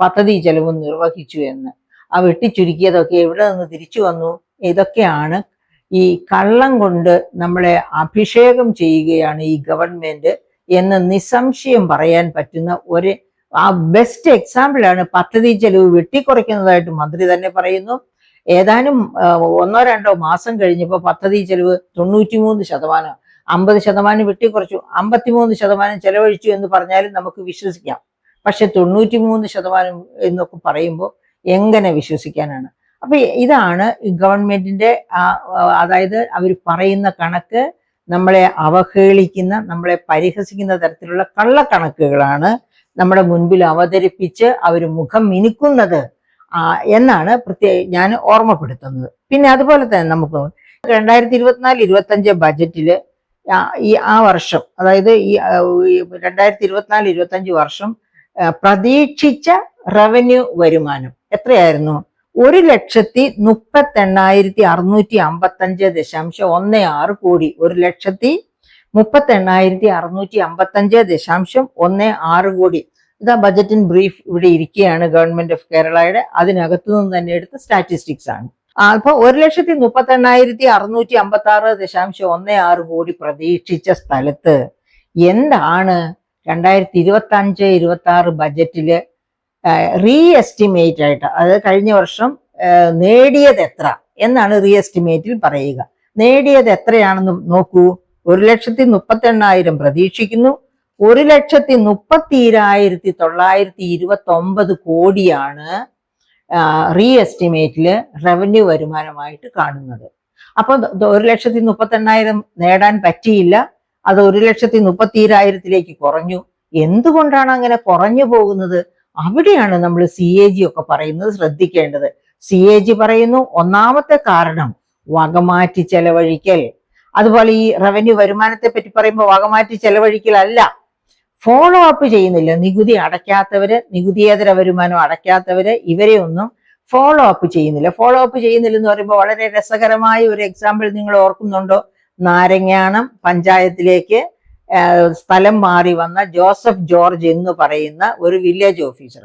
പദ്ധതി ചെലവ് നിർവഹിച്ചു എന്ന്. ആ വെട്ടിച്ചുരുക്കിയതൊക്കെ എവിടെ നിന്ന് തിരിച്ചു വന്നു? ഇതൊക്കെയാണ് ഈ കള്ളം കൊണ്ട് നമ്മളെ അഭിഷേകം ചെയ്യുകയാണ് ഈ ഗവൺമെന്റ് എന്ന് നിസ്സംശയം പറയാൻ പറ്റുന്ന ആ ബെസ്റ്റ് എക്സാമ്പിളാണ് പദ്ധതി ചെലവ് വെട്ടിക്കുറയ്ക്കുന്നതായിട്ട് മന്ത്രി തന്നെ പറയുന്നു. ഏതാനും 1-2 മാസം കഴിഞ്ഞപ്പോൾ പദ്ധതി ചെലവ് 93%, 50% വെട്ടിക്കുറച്ചു, 53% ചെലവഴിച്ചു എന്ന് പറഞ്ഞാലും നമുക്ക് വിശ്വസിക്കാം. പക്ഷെ 93% എന്നൊക്കെ പറയുമ്പോൾ എങ്ങനെ വിശ്വസിക്കാനാണ്? അപ്പൊ ഇതാണ് ഗവൺമെന്റിന്റെ അതായത് അവർ പറയുന്ന കണക്ക് നമ്മളെ അവഹേളിക്കുന്ന, നമ്മളെ പരിഹസിക്കുന്ന തരത്തിലുള്ള കള്ളക്കണക്കുകളാണ് നമ്മുടെ മുൻപിൽ അവതരിപ്പിച്ച് അവർ മുഖം മിനുക്കുന്നത് എന്നാണ് ഞാൻ ഓർമ്മപ്പെടുത്തുന്നത്. പിന്നെ അതുപോലെ തന്നെ നമുക്ക് 2024-25 ബജറ്റില് ആ വർഷം, അതായത് ഈ 2024-25 വർഷം പ്രതീക്ഷിച്ച റവന്യൂ വരുമാനം എത്രയായിരുന്നു? 1,38,655.16 കോടി. 1,38,655.16 കോടി. ഇതാ ബജറ്റിൻ ബ്രീഫ് ഇവിടെ ഇരിക്കുകയാണ്, ഗവൺമെന്റ് ഓഫ് കേരളയുടെ. അതിനകത്തു നിന്ന് തന്നെ എടുത്ത സ്റ്റാറ്റിസ്റ്റിക്സ് ആണ്. അപ്പൊ 1,38,656.16 കോടി പ്രതീക്ഷിച്ച സ്ഥലത്ത് എന്താണ് 2025-26 ബജറ്റില് റീഎസ്റ്റിമേറ്റ് ആയിട്ട്, അതായത് കഴിഞ്ഞ വർഷം നേടിയത് എത്ര എന്നാണ് റീഎസ്റ്റിമേറ്റിൽ പറയുക. നേടിയത് എത്രയാണെന്ന് നോക്കൂ. 1,38,000 പ്രതീക്ഷിക്കുന്നു. 1,30,929 കോടിയാണ് റീഎസ്റ്റിമേറ്റില് റവന്യൂ വരുമാനമായിട്ട് കാണുന്നത്. അപ്പൊ 1,38,000 നേടാൻ പറ്റിയില്ല, അത് 1,30,000 കുറഞ്ഞു. എന്തുകൊണ്ടാണ് അങ്ങനെ കുറഞ്ഞു പോകുന്നത്? അവിടെയാണ് നമ്മൾ CAG ഒക്കെ പറയുന്നത് ശ്രദ്ധിക്കേണ്ടത്. CAG പറയുന്നു ഒന്നാമത്തെ കാരണം വകമാറ്റി ചെലവഴിക്കൽ. അതുപോലെ ഈ റവന്യൂ വരുമാനത്തെ പറ്റി പറയുമ്പോൾ വകമാറ്റി ചെലവഴിക്കൽ അല്ല, ഫോളോ അപ്പ് ചെയ്യുന്നില്ല. നികുതി അടയ്ക്കാത്തവര്, നികുതിയേതര വരുമാനം അടയ്ക്കാത്തവര്, ഇവരെ ഒന്നും ഫോളോ അപ്പ് ചെയ്യുന്നില്ല. ഫോളോ അപ്പ് ചെയ്യുന്നില്ലെന്ന് പറയുമ്പോൾ വളരെ രസകരമായ ഒരു എക്സാമ്പിൾ നിങ്ങൾ ഓർക്കുന്നുണ്ടോ? നാരങ്ങാണം പഞ്ചായത്തിലേക്ക് സ്ഥലം മാറി വന്ന ജോസഫ് ജോർജ് എന്ന് പറയുന്ന ഒരു വില്ലേജ് ഓഫീസർ,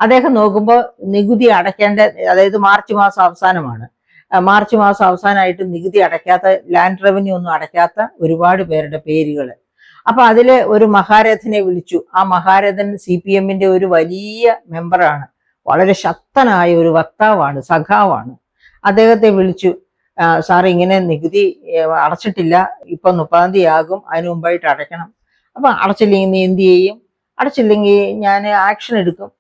അദ്ദേഹം നോക്കുമ്പോൾ നികുതി അടയ്ക്കേണ്ട, അതായത് മാർച്ച് മാസം അവസാനമാണ്, മാർച്ച് മാസം അവസാനമായിട്ട് നികുതി അടയ്ക്കാത്ത, ലാൻഡ് റവന്യൂ ഒന്നും അടയ്ക്കാത്ത ഒരുപാട് പേരുടെ പേരുകൾ. അപ്പൊ അതില് ഒരു മഹാരഥനെ വിളിച്ചു. ആ മഹാരഥൻ CPM-ന്റെ ഒരു വലിയ മെമ്പറാണ്, വളരെ ശക്തനായ ഒരു വക്താവാണ്, സഖാവാണ്. അദ്ദേഹത്തെ വിളിച്ചു, സാർ ഇങ്ങനെ നികുതി അടച്ചിട്ടില്ല, ഇപ്പൊ 30-ാം തീയതി ആകും, അതിനു മുമ്പായിട്ട് അടയ്ക്കണം. അപ്പൊ അടച്ചില്ലെങ്കിൽ നീ എന്ത് ചെയ്യും? അടച്ചില്ലെങ്കിൽ ഞാൻ ആക്ഷൻ എടുക്കും,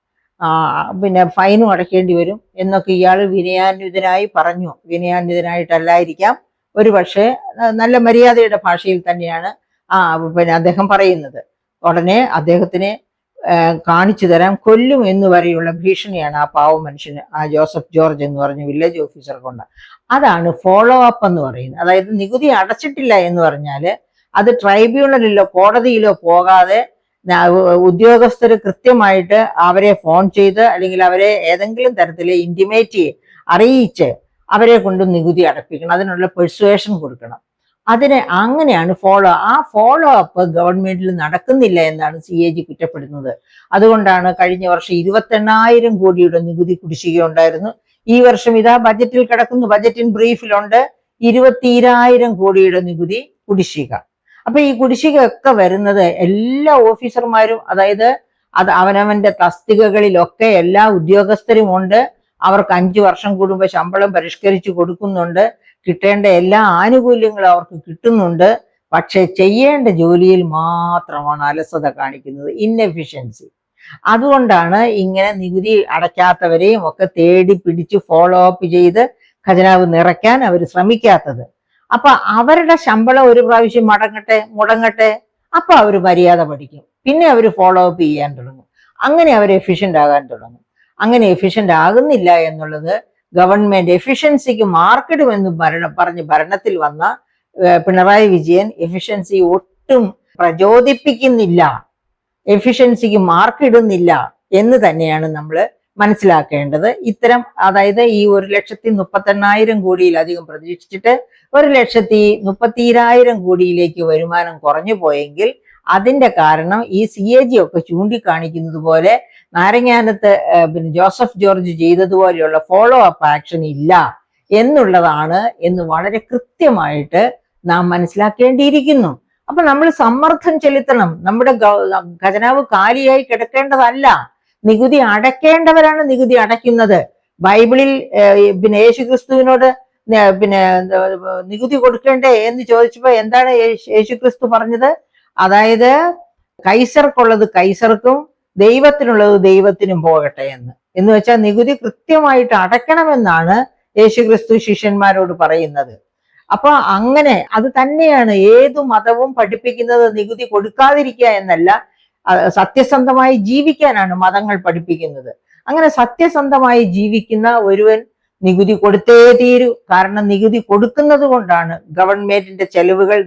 പിന്നെ ഫൈനും അടയ്ക്കേണ്ടി വരും എന്നൊക്കെ ഇയാൾ വിനയാന്വിതനായി പറഞ്ഞു. വിനയാന്വിതനായിട്ടല്ലായിരിക്കാം, ഒരു പക്ഷേ നല്ല മര്യാദയുടെ ഭാഷയിൽ തന്നെയാണ് അദ്ദേഹം പറയുന്നത്. ഉടനെ അദ്ദേഹത്തിനെ കാണിച്ചു തരാൻ കൊല്ലും എന്ന് വരെയുള്ള ഭീഷണിയാണ് ആ പാവ മനുഷ്യന്, ആ ജോസഫ് ജോർജ് എന്ന് പറഞ്ഞ വില്ലേജ് ഓഫീസർ കൊണ്ട്. അതാണ് ഫോളോ അപ്പ് എന്ന് പറയുന്നത്. അതായത് നികുതി അടച്ചിട്ടില്ല എന്ന് പറഞ്ഞാൽ അത് ട്രൈബ്യൂണലിലോ കോടതിയിലോ പോകാതെ ഉദ്യോഗസ്ഥർ കൃത്യമായിട്ട് അവരെ ഫോൺ ചെയ്ത് അല്ലെങ്കിൽ അവരെ ഏതെങ്കിലും തരത്തിൽ ഇന്റിമേറ്റ് അറിയിച്ച് അവരെ കൊണ്ട് നികുതി അടപ്പിക്കണം, അതിനുള്ള പെർസുവേഷൻ കൊടുക്കണം. അങ്ങനെയാണ് ആ ഫോളോ അപ്പ് ഗവൺമെന്റിൽ നടക്കുന്നില്ല എന്നാണ് CAG കുറ്റപ്പെടുന്നത്. അതുകൊണ്ടാണ് കഴിഞ്ഞ വർഷം 28,000 കോടിയുടെ നികുതി കുടിശ്ശിക ഉണ്ടായിരുന്നു. ഈ വർഷം ഇതാ ബജറ്റിൽ കിടക്കുന്നു, ബജറ്റിൻ ബ്രീഫിലുണ്ട് 22,000 കോടിയുടെ നികുതി കുടിശ്ശിക. അപ്പൊ ഈ കുടിശ്ശിക ഒക്കെ വരുന്നത് എല്ലാ ഓഫീസർമാരും, അതായത് അവനവന്റെ തസ്തികകളിലൊക്കെ എല്ലാ ഉദ്യോഗസ്ഥരും ഉണ്ട്. അവർക്ക് 5 വർഷം കൂടുമ്പോൾ ശമ്പളം പരിഷ്കരിച്ചു കൊടുക്കുന്നുണ്ട്, കിട്ടേണ്ട എല്ലാ ആനുകൂല്യങ്ങളും അവർക്ക് കിട്ടുന്നുണ്ട്. പക്ഷെ ചെയ്യേണ്ട ജോലിയിൽ മാത്രമാണ് അലസത കാണിക്കുന്നത്, ഇൻഎഫിഷ്യൻസി. അതുകൊണ്ടാണ് ഇങ്ങനെ നികുതി അടയ്ക്കാത്തവരെയും ഒക്കെ തേടി പിടിച്ച് ഫോളോ അപ്പ് ചെയ്ത് ഖജനാവ് നിറയ്ക്കാൻ അവർ ശ്രമിക്കാത്തത്. അപ്പൊ അവരുടെ ശമ്പളം ഒരു പ്രാവശ്യം മുടങ്ങട്ടെ, അപ്പൊ അവർ മര്യാദ പഠിക്കും, പിന്നെ അവർ ഫോളോ അപ്പ് ചെയ്യാൻ തുടങ്ങും, അങ്ങനെ അവർ എഫിഷ്യന്റ് ആകാൻ തുടങ്ങും. അങ്ങനെ എഫിഷ്യന്റ് ആകുന്നില്ല എന്നുള്ളത് ഗവൺമെന്റ് എഫിഷ്യൻസിക്ക് മാർക്കിടുമെന്ന് പറഞ്ഞ് ഭരണത്തിൽ വന്ന പിണറായി വിജയൻ എഫിഷ്യൻസി ഒട്ടും പ്രചോദിപ്പിക്കുന്നില്ല, എഫിഷ്യൻസിക്ക് മാർക്കിടുന്നില്ല എന്ന് തന്നെയാണ് നമ്മൾ മനസ്സിലാക്കേണ്ടത്. അതായത് ഈ 1,38,000 കോടിയിലധികം പ്രതീക്ഷിച്ചിട്ട് 1,30,000 കോടിയിലേക്ക് വരുമാനം കുറഞ്ഞു പോയെങ്കിൽ അതിന്റെ കാരണം ഈ CAG ഒക്കെ ചൂണ്ടിക്കാണിക്കുന്നത് പോലെ നാരങ്ങാനത്ത് ജോസഫ് ജോർജ് ചെയ്തതുപോലെയുള്ള ഫോളോ അപ്പ് ആക്ഷൻ ഇല്ല എന്നുള്ളതാണ് എന്ന് വളരെ കൃത്യമായിട്ട് നാം മനസ്സിലാക്കേണ്ടിയിരിക്കുന്നു. അപ്പൊ നമ്മൾ സമ്മർദ്ദം ചെലുത്തണം. നമ്മുടെ ഖജനാവ് കാലിയായി കിടക്കേണ്ടതല്ല, നികുതി അടയ്ക്കേണ്ടവരാണ് നികുതി അടയ്ക്കുന്നത്. ബൈബിളിൽ യേശുക്രിസ്തുവിനോട് നികുതി കൊടുക്കേണ്ടേ എന്ന് ചോദിച്ചപ്പോ എന്താണ് യേശുക്രിസ്തു പറഞ്ഞത്? അതായത് കൈസർക്കുള്ളത് കൈസർക്കും ദൈവത്തിനുള്ളത് ദൈവത്തിനും പോകട്ടെ എന്ന് വെച്ചാൽ നികുതി കൃത്യമായിട്ട് അടയ്ക്കണമെന്നാണ് യേശുക്രിസ്തു ശിഷ്യന്മാരോട് പറയുന്നത്. അപ്പൊ അങ്ങനെ അത് തന്നെയാണ് ഏതു മതവും പഠിപ്പിക്കുന്നത്. നികുതി കൊടുക്കാതിരിക്കുക എന്നല്ല, സത്യസന്ധമായി ജീവിക്കാനാണ് മതങ്ങൾ പഠിപ്പിക്കുന്നത്. അങ്ങനെ സത്യസന്ധമായി ജീവിക്കുന്ന ഒരുവൻ നികുതി കൊടുത്തേ തീരൂ. കാരണം നികുതി കൊടുക്കുന്നത് കൊണ്ടാണ് ഗവൺമെന്റിന്റെ ചെലവുകൾ,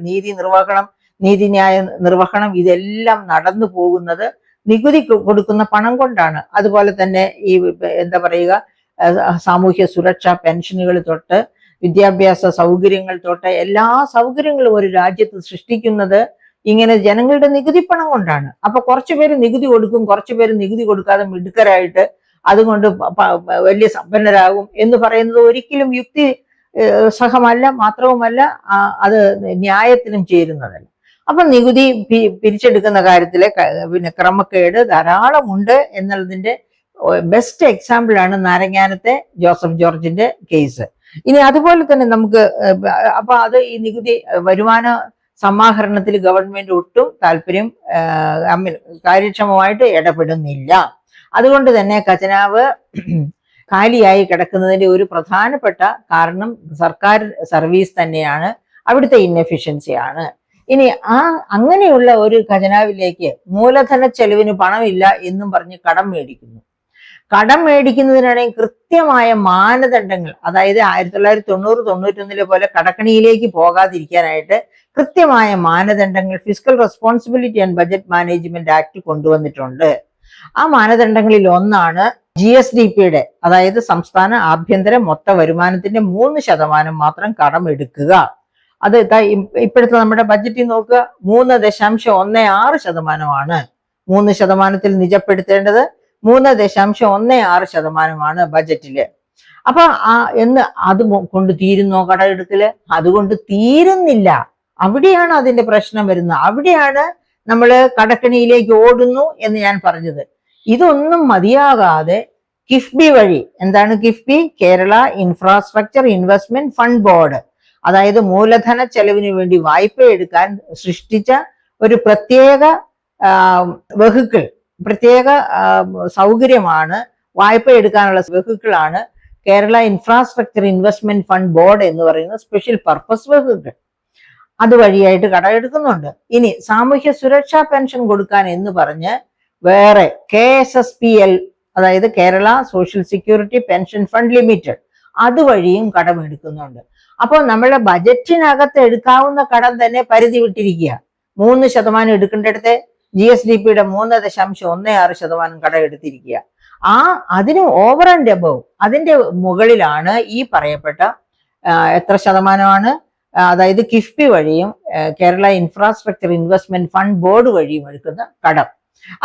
നീതിന്യായ നിർവഹണം ഇതെല്ലാം നടന്നു പോകുന്നത്. നികുതി കൊടുക്കുന്ന പണം കൊണ്ടാണ്. അതുപോലെ തന്നെ ഈ സാമൂഹ്യ സുരക്ഷ, പെൻഷനുകൾ തൊട്ട് വിദ്യാഭ്യാസ സൗകര്യങ്ങൾ തൊട്ട് എല്ലാ സൗകര്യങ്ങളും ഒരു രാജ്യത്ത് സൃഷ്ടിക്കുന്നത് ഇങ്ങനെ ജനങ്ങളുടെ നികുതി പണം കൊണ്ടാണ്. അപ്പൊ കുറച്ചുപേര് നികുതി കൊടുക്കും, കുറച്ചുപേര് നികുതി കൊടുക്കാതെ മിടുക്കരായിട്ട് അതുകൊണ്ട് വലിയ സമ്പന്നരാകും എന്ന് പറയുന്നത് ഒരിക്കലും യുക്തി സഹമല്ല, മാത്രവുമല്ല അത് ന്യായത്തിനും ചേരുന്നതല്ല. അപ്പൊ നികുതി പിരിച്ചെടുക്കുന്ന കാര്യത്തിലെ ക്രമക്കേട് ധാരാളമുണ്ട് എന്നുള്ളതിന്റെ ബെസ്റ്റ് എക്സാമ്പിൾ ആണ് നാരങ്ങാനത്തെ ജോസഫ് ജോർജിന്റെ കേസ്. ഇനി അതുപോലെ തന്നെ നമുക്ക് അപ്പൊ അത് ഈ നികുതി വരുമാന സമാഹരണത്തിൽ ഗവൺമെന്റ് ഒട്ടും താല്പര്യം കാര്യക്ഷമമായിട്ട് ഇടപെടുന്നില്ല. അതുകൊണ്ട് തന്നെ ഖജനാവ് കാലിയായി കിടക്കുന്നതിന്റെ ഒരു പ്രധാനപ്പെട്ട കാരണം സർക്കാർ സർവീസ് തന്നെയാണ്, അവിടുത്തെ ഇൻഎഫിഷ്യൻസിയാണ്. ഇനി അങ്ങനെയുള്ള ഒരു ഖജനാവിലേക്ക് മൂലധന ചെലവിന് പണമില്ല എന്നും പറഞ്ഞ് കടം മേടിക്കുന്നതിനാണെങ്കിൽ കൃത്യമായ മാനദണ്ഡങ്ങൾ, അതായത് 1990-91 പോലെ കടക്കണിയിലേക്ക് പോകാതിരിക്കാനായിട്ട് കൃത്യമായ മാനദണ്ഡങ്ങൾ fiscal responsibility and budget management act കൊണ്ടുവന്നിട്ടുണ്ട്. ആ മാനദണ്ഡങ്ങളിൽ ഒന്നാണ് GSDPയുടെ, അതായത് സംസ്ഥാന ആഭ്യന്തര മൊത്ത വരുമാനത്തിന്റെ 3% മാത്രം കടം എടുക്കുക. അത് ഇപ്പോഴത്തെ നമ്മുടെ ബജറ്റിൽ നോക്കുക, 3.16%. 3% നിജപ്പെടുത്തേണ്ടത് 3.16% ബജറ്റില്. അപ്പൊ അത് കൊണ്ട് തീരുന്നോ കടമെടുക്കല്? അതുകൊണ്ട് തീരുന്നില്ല. അവിടെയാണ് അതിന്റെ പ്രശ്നം വരുന്നത്. അവിടെയാണ് നമ്മൾ കടക്കണിയിലേക്ക് ഓടുന്നു എന്ന് ഞാൻ പറഞ്ഞത്. ഇതൊന്നും മതിയാകാതെ കിഫ്ബി വഴി, എന്താണ് KIIFB? Kerala infrastructure investment fund board, അതായത് മൂലധന ചെലവിന് വേണ്ടി വായ്പ എടുക്കാൻ സൃഷ്ടിച്ച ഒരു പ്രത്യേക പ്രത്യേക സൗകര്യമാണ്, വായ്പ എടുക്കാനുള്ള വെഹിക്കിളാണ് Kerala infrastructure investment fund board എന്ന് പറയുന്ന സ്പെഷ്യൽ പർപ്പസ് വെഹിക്കിൾ, അതുവഴിയായിട്ട് കടമെടുക്കുന്നുണ്ട്. ഇനി സാമൂഹ്യ സുരക്ഷാ പെൻഷൻ കൊടുക്കാൻ എന്ന് പറഞ്ഞ് വേറെ KSSPL, അതായത് Kerala social security pension fund limited, അതുവഴിയും കടമെടുക്കുന്നുണ്ട്. അപ്പോൾ നമ്മുടെ ബജറ്റിനകത്ത് എടുക്കാവുന്ന കടം തന്നെ പരിധി വിട്ടിരിക്കുക. 3% എടുക്കേണ്ടടുത്ത് GSDPയുടെ 3.16% കടം എടുത്തിരിക്കുക. അതിന് ഓവർ ആൻഡ് എബവ്, അതിന്റെ മുകളിലാണ് ഈ പറയപ്പെട്ട എത്ര ശതമാനമാണ്, അതായത് കിഫ്ബി വഴിയും Kerala infrastructure investment fund board വഴിയും എടുക്കുന്ന കടം.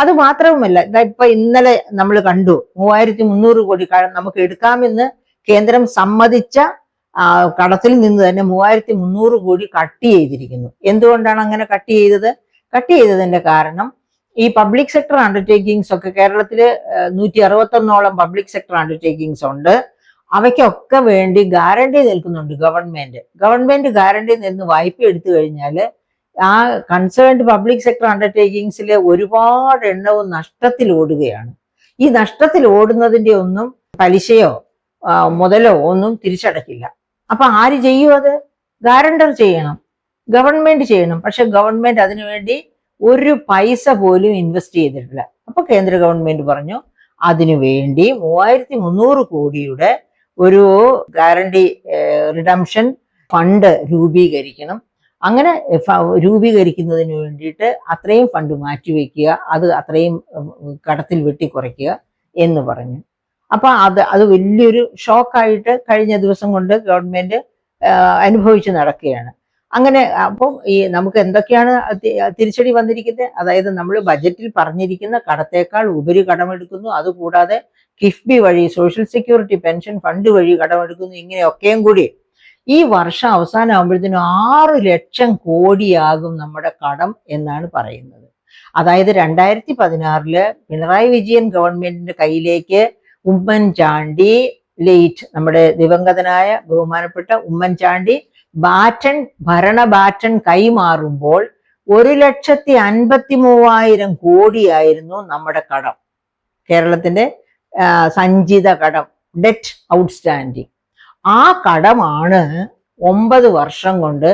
അത് മാത്രവുമല്ല, ഇപ്പൊ ഇന്നലെ നമ്മൾ കണ്ടു 3300 കോടി നമുക്ക് എടുക്കാമെന്ന് കേന്ദ്രം സമ്മതിച്ച കടത്തിൽ നിന്ന് തന്നെ 3300 കോടി കട്ട് ചെയ്തിരിക്കുന്നു. എന്തുകൊണ്ടാണ് അങ്ങനെ കട്ട് ചെയ്തത്? കട്ട് ചെയ്തതിന്റെ കാരണം ഈ പബ്ലിക് സെക്ടർ അണ്ടർടേക്കിങ്സ് ഒക്കെ കേരളത്തില് 161ഓളം പബ്ലിക് സെക്ടർ അണ്ടർടേക്കിങ്സ് ഉണ്ട്. അവയ്ക്കൊക്കെ വേണ്ടി ഗ്യാരണ്ടി നിൽക്കുന്നുണ്ട് ഗവൺമെന്റ് ഗ്യാരണ്ടി നിന്ന് വായ്പ എടുത്തു കഴിഞ്ഞാൽ ആ കൺസേൺഡ് പബ്ലിക് സെക്ടർ അണ്ടർടേക്കിങ്സിലെ ഒരുപാട് എണ്ണവും നഷ്ടത്തിൽ ഓടുകയാണ്. ഈ നഷ്ടത്തിൽ ഓടുന്നതിന്റെ ഒന്നും പലിശയോ മുതലോ ഒന്നും തിരിച്ചടക്കില്ല. അപ്പൊ ആര് ചെയ്യും? അത് ഗ്യാരണ്ടർ ചെയ്യണം, ഗവൺമെന്റ് ചെയ്യണം. പക്ഷെ ഗവൺമെന്റ് അതിനുവേണ്ടി ഒരു പൈസ പോലും ഇൻവെസ്റ്റ് ചെയ്തിട്ടില്ല. അപ്പൊ കേന്ദ്ര ഗവൺമെന്റ് പറഞ്ഞു അതിനുവേണ്ടി 3300 കോടിയുടെ ഒരു ഗ്യാരണ്ടി റിഡംഷൻ ഫണ്ട് രൂപീകരിക്കണം. അങ്ങനെ രൂപീകരിക്കുന്നതിന് വേണ്ടിയിട്ട് അത്രയും ഫണ്ട് മാറ്റിവെക്കുക, അത് അത്രയും കടത്തിൽ വെട്ടിക്കുറയ്ക്കുക എന്ന് പറഞ്ഞു. അപ്പൊ അത് വലിയൊരു ഷോക്കായിട്ട് കഴിഞ്ഞ ദിവസം കൊണ്ട് ഗവൺമെന്റ് അനുഭവിച്ച് നടക്കുകയാണ്. അങ്ങനെ അപ്പം നമുക്ക് എന്തൊക്കെയാണ് തിരിച്ചടി വന്നിരിക്കുന്നത്? അതായത് നമ്മൾ ബജറ്റിൽ പറഞ്ഞിരിക്കുന്ന കടത്തേക്കാൾ ഉപരി കടമെടുക്കുന്നു, അതുകൂടാതെ കിഫ്ബി വഴി സോഷ്യൽ സെക്യൂരിറ്റി പെൻഷൻ ഫണ്ട് വഴി കടമെടുക്കുന്നു. ഇങ്ങനെയൊക്കെയും കൂടി ഈ വർഷം അവസാനം ആകുമ്പോഴത്തേനും 6 ലക്ഷം കോടിയാകും നമ്മുടെ കടം എന്നാണ് പറയുന്നത്. അതായത് 2016 പിണറായി വിജയൻ ഗവൺമെന്റിന്റെ കയ്യിലേക്ക് ഉമ്മൻചാണ്ടി നമ്മുടെ ദിവംഗതനായ ബഹുമാനപ്പെട്ട ഉമ്മൻചാണ്ടി ഭരണ ബാറ്റൺ കൈമാറുമ്പോൾ 1,53,000 കോടിയായിരുന്നു നമ്മുടെ കടം, കേരളത്തിന്റെ സഞ്ചിത കടം, ഡെറ്റ് ഔട്ട്സ്റ്റാൻഡിങ്. ആ കടമാണ് 9 വർഷം കൊണ്ട്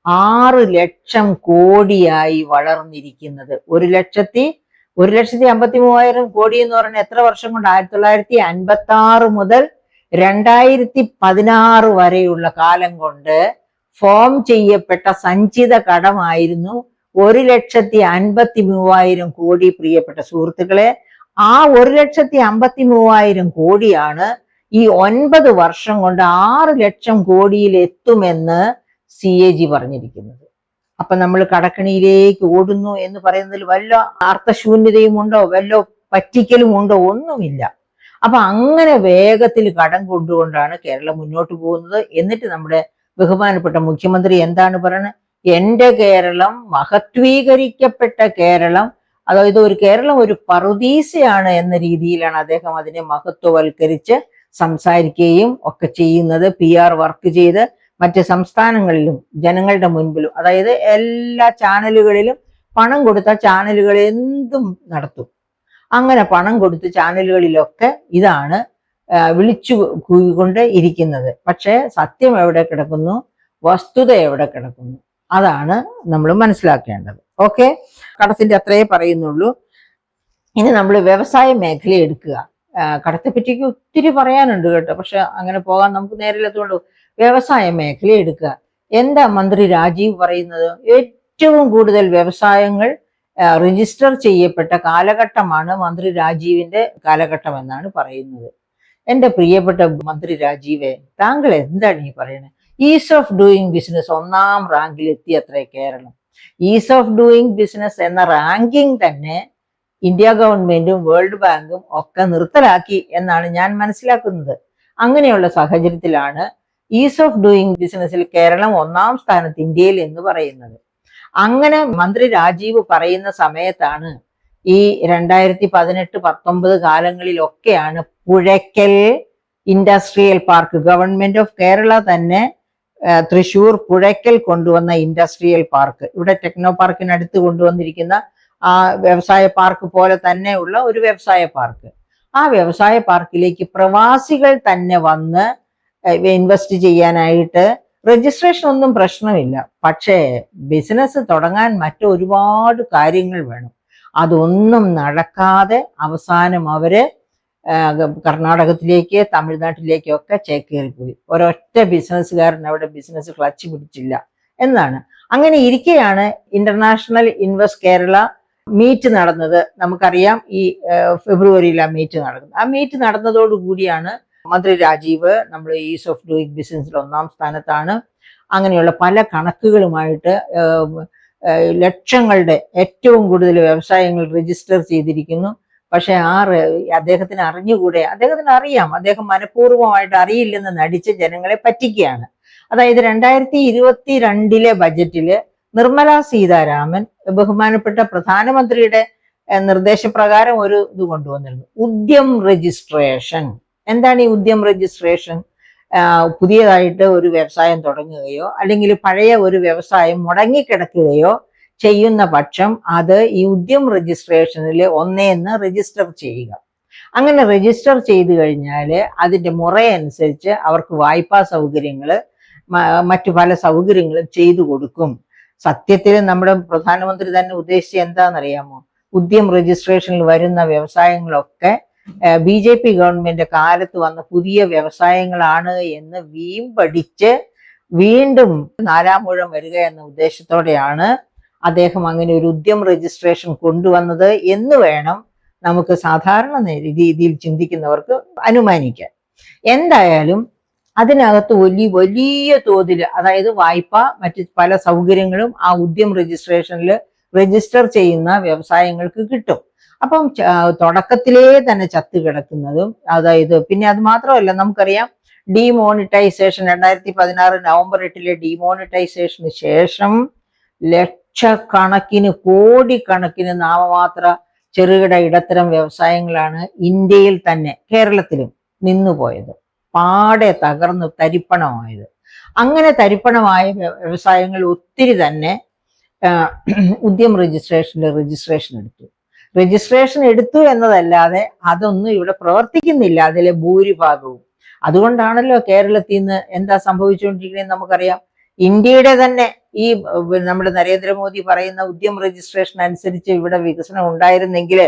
6 ലക്ഷം കോടിയായി വളർന്നിരിക്കുന്നത്. 1,53,000 കോടി എന്ന് പറഞ്ഞാൽ എത്ര വർഷം കൊണ്ട്? 1956 മുതൽ 2016 വരെയുള്ള കാലം കൊണ്ട് ഫോം ചെയ്യപ്പെട്ട സഞ്ചിത കടമായിരുന്നു 1,53,000 കോടി. പ്രിയപ്പെട്ട സുഹൃത്തുക്കളെ, ആ 1,53,000 കോടിയാണ് ഈ 9 വർഷം കൊണ്ട് 6 ലക്ഷം കോടിയിൽ എത്തുമെന്ന് CAG പറഞ്ഞിരിക്കുന്നത്. അപ്പൊ നമ്മൾ കടക്കണിയിലേക്ക് ഓടുന്നു എന്ന് പറയുന്നതിൽ വല്ല അർത്ഥശൂന്യതയും ഉണ്ടോ, വല്ല പറ്റിക്കലും ഉണ്ടോ? ഒന്നുമില്ല. അപ്പൊ അങ്ങനെ വേഗത്തിൽ കടം കൊണ്ടുകൊണ്ടാണ് കേരളം മുന്നോട്ട് പോകുന്നത്. എന്നിട്ട് നമ്മുടെ ബഹുമാനപ്പെട്ട മുഖ്യമന്ത്രി എന്താണ് പറയുന്നത്? എന്റെ കേരളം, മഹത്വീകരിക്കപ്പെട്ട കേരളം, അതായത് ഒരു കേരളം ഒരു പറുദീസയാണ് എന്ന രീതിയിലാണ് അദ്ദേഹം അതിനെ മഹത്വവൽക്കരിച്ച് സംസാരിക്കുകയും ഒക്കെ ചെയ്യുന്നത്. PR വർക്ക് ചെയ്ത് മറ്റ് സംസ്ഥാനങ്ങളിലും ജനങ്ങളുടെ മുൻപിലും, അതായത് എല്ലാ ചാനലുകളിലും പണം കൊടുത്ത ചാനലുകൾ എന്തും നടത്തും. അങ്ങനെ പണം കൊടുത്ത് ചാനലുകളിലൊക്കെ ഇതാണ് വിളിച്ചു കൂയിക്കൊണ്ട് ഇരിക്കുന്നത്. പക്ഷെ സത്യം എവിടെ കിടക്കുന്നു, വസ്തുത എവിടെ കിടക്കുന്നു, അതാണ് നമ്മൾ മനസ്സിലാക്കേണ്ടത്. ഓക്കെ, കടത്തിന്റെ അത്രയേ പറയുന്നുള്ളൂ. ഇനി നമ്മൾ വ്യവസായ മേഖല എടുക്കുക. കടത്തെപ്പറ്റിക്ക് ഒത്തിരി പറയാനുണ്ട് കേട്ടോ, പക്ഷെ അങ്ങനെ പോകാൻ നമുക്ക് നേരില്ലാത്തതുകൊണ്ട് വ്യവസായ മേഖല എടുക്കുക. എന്താ മന്ത്രി രാജീവ് പറയുന്നത്? ഏറ്റവും കൂടുതൽ വ്യവസായങ്ങൾ രജിസ്റ്റർ ചെയ്യപ്പെട്ട കാലഘട്ടമാണ് മന്ത്രി രാജീവിന്റെ കാലഘട്ടം എന്നാണ് പറയുന്നത്. എന്റെ പ്രിയപ്പെട്ട മന്ത്രി രാജീവേ, താങ്കൾ എന്താണ് ഈ പറയുന്നത്? ഈസ് ഓഫ് ഡൂയിങ് ബിസിനസ് 1ാം റാങ്കിൽ എത്തിയത്രേ Keralam. Ease of doing business എന്ന റാങ്കിങ് തന്നെ ഇന്ത്യ ഗവൺമെന്റും വേൾഡ് ബാങ്കും ഒക്കെ നിർത്തലാക്കി എന്നാണ് ഞാൻ മനസ്സിലാക്കുന്നത്. അങ്ങനെയുള്ള സാഹചര്യത്തിലാണ് ഈസ് ഓഫ് ഡൂയിങ് ബിസിനസ്സിൽ കേരളം 1ാം സ്ഥാനത്ത് ഇന്ത്യയിൽ എന്ന് പറയുന്നത്. അങ്ങനെ മന്ത്രി രാജീവ് പറയുന്ന സമയത്താണ് ഈ 2018-19 കാലങ്ങളിലൊക്കെയാണ് Puzhakkal industrial park, government of Kerala തന്നെ തൃശ്ശൂർ പുഴയ്ക്കൽ കൊണ്ടുവന്ന ഇൻഡസ്ട്രിയൽ പാർക്ക്, ഇവിടെ ടെക്നോ പാർക്കിനടുത്ത് കൊണ്ടുവന്നിരിക്കുന്ന ആ വ്യവസായ പാർക്ക് പോലെ തന്നെയുള്ള ഒരു വ്യവസായ പാർക്ക്, ആ വ്യവസായ പാർക്കിലേക്ക് പ്രവാസികൾ തന്നെ വന്ന് ഇൻവെസ്റ്റ് ചെയ്യാനായിട്ട് രജിസ്ട്രേഷൻ ഒന്നും പ്രശ്നമില്ല. പക്ഷേ ബിസിനസ് തുടങ്ങാൻ മറ്റൊരുപാട് കാര്യങ്ങൾ വേണം. അതൊന്നും നടക്കാതെ അവസാനം അവര് കർണാടകത്തിലേക്ക് തമിഴ്നാട്ടിലേക്കൊക്കെ ചേക്കേറിപ്പോയി. ഒരൊറ്റ ബിസിനസ്സുകാരൻ അവിടെ ബിസിനസ് ക്ലച്ച് പിടിച്ചില്ല എന്നാണ്. അങ്ങനെ ഇരിക്കെയാണ് ഇന്റർനാഷണൽ ഇൻവെസ്റ്റ് കേരള മീറ്റ് നടന്നത്. നമുക്കറിയാം ഈ ഫെബ്രുവരിയിൽ ആ മീറ്റ് നടക്കുന്നത്. ആ മീറ്റ് നടന്നതോടുകൂടിയാണ് മന്ത്രി രാജീവ് നമ്മൾ ഈസ് ഓഫ് ഡൂയിങ് ബിസിനസ്സിൽ 1ാം സ്ഥാനത്താണ്. അങ്ങനെയുള്ള പല കണക്കുകളുമായിട്ട് ലക്ഷങ്ങളുടെ ഏറ്റവും കൂടുതൽ വ്യവസായങ്ങൾ രജിസ്റ്റർ ചെയ്തിരിക്കുന്നു. പക്ഷെ അദ്ദേഹത്തിന് അറിഞ്ഞുകൂടെ? അദ്ദേഹത്തിന് അറിയാം, അദ്ദേഹം മനഃപൂർവ്വമായിട്ട് അറിയില്ലെന്ന് നടിച്ച് ജനങ്ങളെ പറ്റിക്കുകയാണ്. അതായത് 2022 ബജറ്റില് നിർമ്മല സീതാരാമൻ ബഹുമാനപ്പെട്ട പ്രധാനമന്ത്രിയുടെ നിർദ്ദേശപ്രകാരം ഒരു ഇത് കൊണ്ടുവന്നിരുന്നു, ഉദ്യം രജിസ്ട്രേഷൻ. എന്താണ് ഈ ഉദ്യം രജിസ്ട്രേഷൻ? പുതിയതായിട്ട് ഒരു വ്യവസായം തുടങ്ങുകയോ അല്ലെങ്കിൽ പഴയ ഒരു വ്യവസായം മുടങ്ങിക്കിടക്കുകയോ ചെയ്യുന്ന പക്ഷം അത് ഈ ഉദ്യം രജിസ്ട്രേഷനിൽ ഒന്നേന്ന് രജിസ്റ്റർ ചെയ്യുക. അങ്ങനെ രജിസ്റ്റർ ചെയ്തു കഴിഞ്ഞാൽ അതിൻ്റെ മുറയനുസരിച്ച് അവർക്ക് വായ്പാ സൗകര്യങ്ങൾ മറ്റു പല സൗകര്യങ്ങളും ചെയ്തു കൊടുക്കും. സത്യത്തിൽ നമ്മുടെ പ്രധാനമന്ത്രി തന്നെ ഉദ്ദേശിച്ചത് എന്താണെന്നറിയാമോ? ഉദ്യം രജിസ്ട്രേഷനിൽ വരുന്ന വ്യവസായങ്ങളൊക്കെ BJP ഗവൺമെന്റ് കാലത്ത് വന്ന പുതിയ വ്യവസായങ്ങളാണ് എന്ന് വീമ്പടിച്ച് വീണ്ടും 4ാം ഊഴം വരിക എന്ന ഉദ്ദേശത്തോടെയാണ് അദ്ദേഹം അങ്ങനെ ഒരു ഉദ്യം രജിസ്ട്രേഷൻ കൊണ്ടുവന്നത് എന്ന് വേണം നമുക്ക് സാധാരണ രീതിയിൽ ചിന്തിക്കുന്നവർക്ക് അനുമാനിക്കാൻ. എന്തായാലും അതിനകത്ത് വലിയ തോതിൽ, അതായത് വായ്പ മറ്റ് പല സൗകര്യങ്ങളും ആ ഉദ്യം രജിസ്ട്രേഷനിൽ രജിസ്റ്റർ ചെയ്യുന്ന വ്യവസായങ്ങൾക്ക് കിട്ടും. അപ്പം തുടക്കത്തിലേ തന്നെ ചത്തു കിടക്കുന്നതും, അതായത് പിന്നെ അത് മാത്രമല്ല, നമുക്കറിയാം ഡിമോണിറ്റൈസേഷൻ 2016 നവംബർ 8 ഡിമോണിറ്റൈസേഷന് ശേഷം ലക്ഷക്കണക്കിന് കോടിക്കണക്കിന് നാമമാത്ര ചെറുകിട ഇടത്തരം വ്യവസായങ്ങളാണ് ഇന്ത്യയിൽ തന്നെ കേരളത്തിലും നിന്നുപോയത്, പാടെ തകർന്ന് തരിപ്പണമായത്. അങ്ങനെ തരിപ്പണമായ വ്യവസായങ്ങൾ ഒത്തിരി തന്നെ ഉദ്യം രജിസ്ട്രേഷൻ എടുത്തു എന്നതല്ലാതെ അതൊന്നും ഇവിടെ പ്രവർത്തിക്കുന്നില്ല അതിലെ ഭൂരിഭാഗവും. അതുകൊണ്ടാണല്ലോ കേരളത്തിൽ നിന്ന് എന്താ സംഭവിച്ചുകൊണ്ടിരിക്കുന്നത് നമുക്കറിയാം. ഇന്ത്യയുടെ തന്നെ ഈ നമ്മുടെ നരേന്ദ്രമോദി പറയുന്ന ഉദ്യം രജിസ്ട്രേഷൻ അനുസരിച്ച് ഇവിടെ വികസനം ഉണ്ടായിരുന്നെങ്കിൽ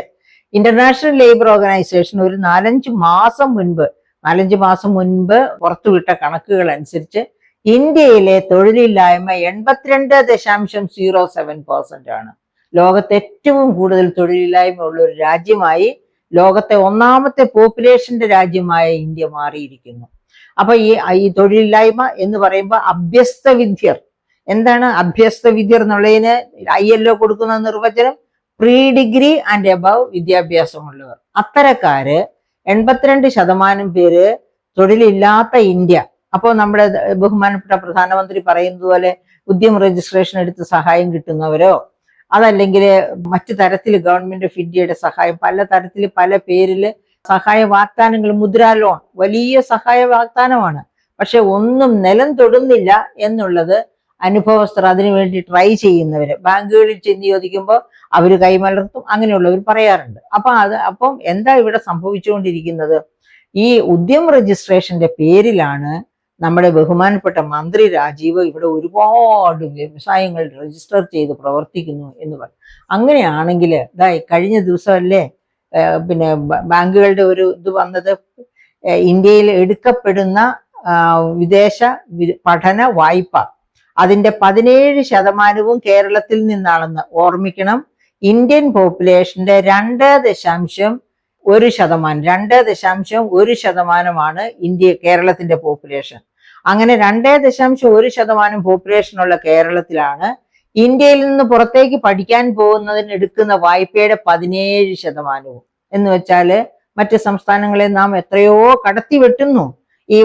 ഇന്റർനാഷണൽ ലേബർ ഓർഗനൈസേഷൻ ഒരു 4-5 മാസം മുൻപ് പുറത്തുവിട്ട കണക്കുകൾ അനുസരിച്ച് ഇന്ത്യയിലെ തൊഴിലില്ലായ്മ 82.07% ആണ്. ലോകത്തെ ഏറ്റവും കൂടുതൽ തൊഴിലില്ലായ്മ ഉള്ള ഒരു രാജ്യമായി, ലോകത്തെ 1ാമത്തെ പോപ്പുലേഷന്റെ രാജ്യമായ ഇന്ത്യ മാറിയിരിക്കുന്നു. അപ്പൊ ഈ തൊഴിലില്ലായ്മ എന്ന് പറയുമ്പോൾ അഭ്യസ്ത വിദ്യർ, എന്താണ് അഭ്യസ്ത വിദ്യർ എന്നുള്ളതിന് ILO കൊടുക്കുന്ന നിർവചനം പ്രീ ഡിഗ്രി ആൻഡ് എബവ് വിദ്യാഭ്യാസമുള്ളവർ. അത്തരക്കാര് 82% പേര് തൊഴിലില്ലാത്ത ഇന്ത്യ. അപ്പോൾ നമ്മുടെ ബഹുമാനപ്പെട്ട പ്രധാനമന്ത്രി പറയുന്നത് പോലെ ഉദ്യം രജിസ്ട്രേഷൻ എടുത്ത് സഹായം കിട്ടുന്നവരോ അതല്ലെങ്കിൽ മറ്റു തരത്തിൽ ഗവൺമെന്റ് ഓഫ് ഇന്ത്യയുടെ സഹായം, പല തരത്തിൽ പല പേരില് സഹായ വാഗ്ദാനങ്ങൾ, മുദ്രാ ലോൺ വലിയ സഹായ വാഗ്ദാനമാണ്, പക്ഷെ ഒന്നും നിലം തൊടുന്നില്ല എന്നുള്ളത് അനുഭവസ്ഥർ, അതിനുവേണ്ടി ട്രൈ ചെയ്യുന്നവര് ബാങ്കുകളിൽ ചെന്ന് ചോദിക്കുമ്പോൾ അവര് കൈമലർത്തും, അങ്ങനെയുള്ളവർ പറയാറുണ്ട്. അപ്പം എന്താ ഇവിടെ സംഭവിച്ചുകൊണ്ടിരിക്കുന്നത്? ഈ ഉദ്യം രജിസ്ട്രേഷന്റെ പേരിലാണ് നമ്മുടെ ബഹുമാനപ്പെട്ട മന്ത്രി രാജീവ് ഇവിടെ ഒരുപാട് വ്യവസായങ്ങൾ രജിസ്റ്റർ ചെയ്ത് പ്രവർത്തിക്കുന്നു എന്ന് പറയും. അങ്ങനെയാണെങ്കിൽ കഴിഞ്ഞ ദിവസമല്ലേ പിന്നെ ബാങ്കുകളുടെ ഒരു ഇത് വന്നത്, ഇന്ത്യയിൽ എടുക്കപ്പെടുന്ന വിദേശ പഠന വായ്പ അതിന്റെ 17% കേരളത്തിൽ നിന്നാണെന്ന് ഓർമ്മിക്കണം. ഇന്ത്യൻ പോപ്പുലേഷന്റെ 2.1% കേരളത്തിന്റെ പോപ്പുലേഷൻ. അങ്ങനെ 2.1% പോപ്പുലേഷനുള്ള കേരളത്തിലാണ് ഇന്ത്യയിൽ നിന്ന് പുറത്തേക്ക് പഠിക്കാൻ പോകുന്നതിന് എടുക്കുന്ന വായ്പയുടെ 17%. എന്ന് വെച്ചാൽ മറ്റ് സംസ്ഥാനങ്ങളെ നാം എത്രയോ കടത്തി വെട്ടുന്നു ഈ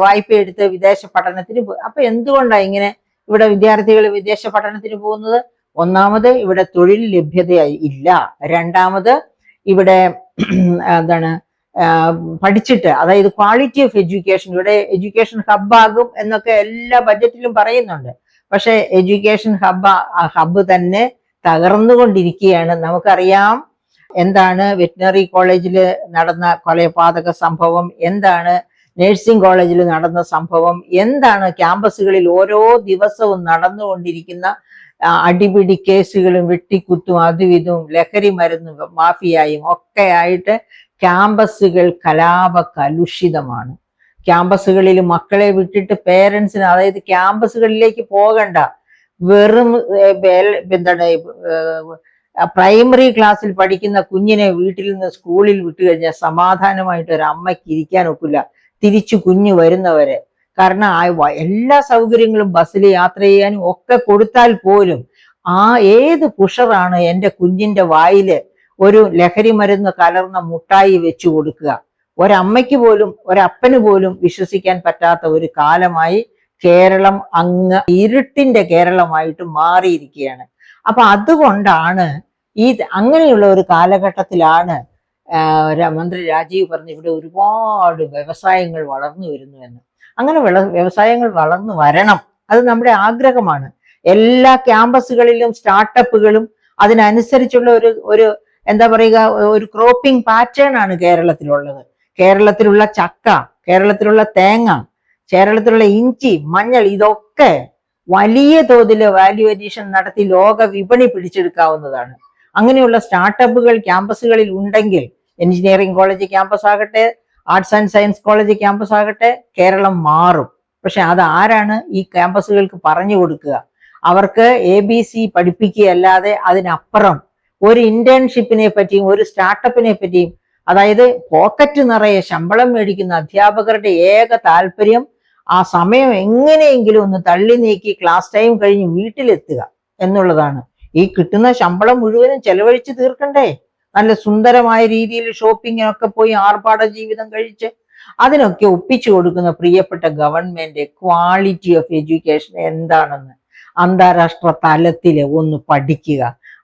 വായ്പ എടുത്ത് വിദേശ പഠനത്തിന്. അപ്പൊ എന്തുകൊണ്ടാണ് ഇങ്ങനെ ഇവിടെ വിദ്യാർത്ഥികൾ വിദേശ പഠനത്തിന് പോകുന്നത്? ഒന്നാമത് ഇവിടെ തൊഴിൽ ലഭ്യത ഇല്ല, രണ്ടാമത് ഇവിടെ എന്താണ് പഠിച്ചിട്ട്, അതായത് ക്വാളിറ്റി ഓഫ് എഡ്യൂക്കേഷൻ, ഇവിടെ എഡ്യൂക്കേഷൻ ഹബ്ബാകും എന്നൊക്കെ എല്ലാ ബജറ്റിലും പറയുന്നുണ്ട്. പക്ഷെ എഡ്യൂക്കേഷൻ ഹബ്ബ് തന്നെ തകർന്നുകൊണ്ടിരിക്കുകയാണ്. നമുക്കറിയാം എന്താണ് വെറ്റിനറി കോളേജിൽ നടന്ന കൊലപാതക സംഭവം, എന്താണ് നഴ്സിംഗ് കോളേജിൽ നടന്ന സംഭവം, എന്താണ് ക്യാമ്പസുകളിൽ ഓരോ ദിവസവും നടന്നുകൊണ്ടിരിക്കുന്ന അടിപിടി കേസുകളും വെട്ടിക്കുത്തും അതും ഇതും ലഹരി മരുന്ന് മാഫിയായും ഒക്കെ ആയിട്ട് ക്യാമ്പസുകൾ കലാപ കലുഷിതമാണ്. ക്യാമ്പസുകളിൽ മക്കളെ വിട്ടിട്ട് പേരൻസിന്, അതായത് ക്യാമ്പസുകളിലേക്ക് പോകണ്ട, വെറും എന്താണ് പ്രൈമറി ക്ലാസ്സിൽ പഠിക്കുന്ന കുഞ്ഞിനെ വീട്ടിൽ നിന്ന് സ്കൂളിൽ വിട്ടു കഴിഞ്ഞാൽ സമാധാനമായിട്ട് ഒരു അമ്മയ്ക്ക് ഇരിക്കാൻ ഒക്കില്ല, തിരിച്ചു കുഞ്ഞു വരുന്നവരെ. കാരണം എല്ലാ സൗകര്യങ്ങളും ബസ്സിൽ യാത്ര ചെയ്യാനും ഒക്കെ കൊടുത്താൽ പോലും ഏത് പുഷറാണ് എൻ്റെ കുഞ്ഞിന്റെ വായില് ഒരു ലഹരി മരുന്ന് കലർന്ന മുട്ടായി വെച്ചു കൊടുക്കുക? ഒരമ്മയ്ക്ക് പോലും ഒരപ്പന് പോലും വിശ്വസിക്കാൻ പറ്റാത്ത ഒരു കാലമായി കേരളം അങ്ങ് ഇരുട്ടിന്റെ കേരളമായിട്ട് മാറിയിരിക്കുകയാണ്. അപ്പൊ അതുകൊണ്ടാണ് അങ്ങനെയുള്ള ഒരു കാലഘട്ടത്തിലാണ് മന്ത്രി രാജീവ് പറഞ്ഞു ഇവിടെ ഒരുപാട് വ്യവസായങ്ങൾ വളർന്നു വരുന്നു എന്ന്. അങ്ങനെ വ്യവസായങ്ങൾ വളർന്നു വരണം, അത് നമ്മുടെ ആഗ്രഹമാണ്. എല്ലാ ക്യാമ്പസുകളിലും സ്റ്റാർട്ടപ്പുകളും അതിനനുസരിച്ചുള്ള ഒരു എന്താ പറയുക, ഒരു ക്രോപ്പിംഗ് പാറ്റേൺ ആണ് കേരളത്തിലുള്ളത്. കേരളത്തിലുള്ള ചക്ക, കേരളത്തിലുള്ള തേങ്ങ, കേരളത്തിലുള്ള ഇഞ്ചി, മഞ്ഞൾ, ഇതൊക്കെ വലിയ തോതിൽ വാല്യൂ അഡീഷൻ നടത്തി ലോക വിപണി പിടിച്ചെടുക്കാവുന്നതാണ്. അങ്ങനെയുള്ള സ്റ്റാർട്ടപ്പുകൾ ക്യാമ്പസുകളിൽ ഉണ്ടെങ്കിൽ, എഞ്ചിനീയറിംഗ് കോളേജ് ക്യാമ്പസ് ആകട്ടെ, arts and science college campus ആകട്ടെ, കേരളം മാറും. പക്ഷെ അത് ആരാണ് ഈ ക്യാമ്പസുകൾക്ക് പറഞ്ഞു കൊടുക്കുക? അവർക്ക് ABC പഠിപ്പിക്കുകയല്ലാതെ അതിനപ്പുറം ഒരു ഇന്റേൺഷിപ്പിനെ പറ്റിയും ഒരു സ്റ്റാർട്ടപ്പിനെ പറ്റിയും, അതായത് പോക്കറ്റ് നിറയെ ശമ്പളം മേടിക്കുന്ന അധ്യാപകരുടെ ഏക താല്പര്യം ആ സമയം എങ്ങനെയെങ്കിലും ഒന്ന് തള്ളി നീക്കി ക്ലാസ് ടൈം കഴിഞ്ഞ് വീട്ടിലെത്തുക എന്നുള്ളതാണ്. ഈ കിട്ടുന്ന ശമ്പളം മുഴുവനും ചെലവഴിച്ച് തീർക്കണ്ടേ? നല്ല സുന്ദരമായ രീതിയിൽ ഷോപ്പിങ്ങിനൊക്കെ പോയി ആർഭാട ജീവിതം കഴിച്ച് അതിനൊക്കെ ഒപ്പിച്ചു കൊടുക്കുന്ന പ്രിയപ്പെട്ട ഗവൺമെന്റ് ക്വാളിറ്റി ഓഫ് എഡ്യൂക്കേഷൻ എന്താണെന്ന് അന്താരാഷ്ട്ര തലത്തിൽ ഒന്ന് പഠിക്കുക.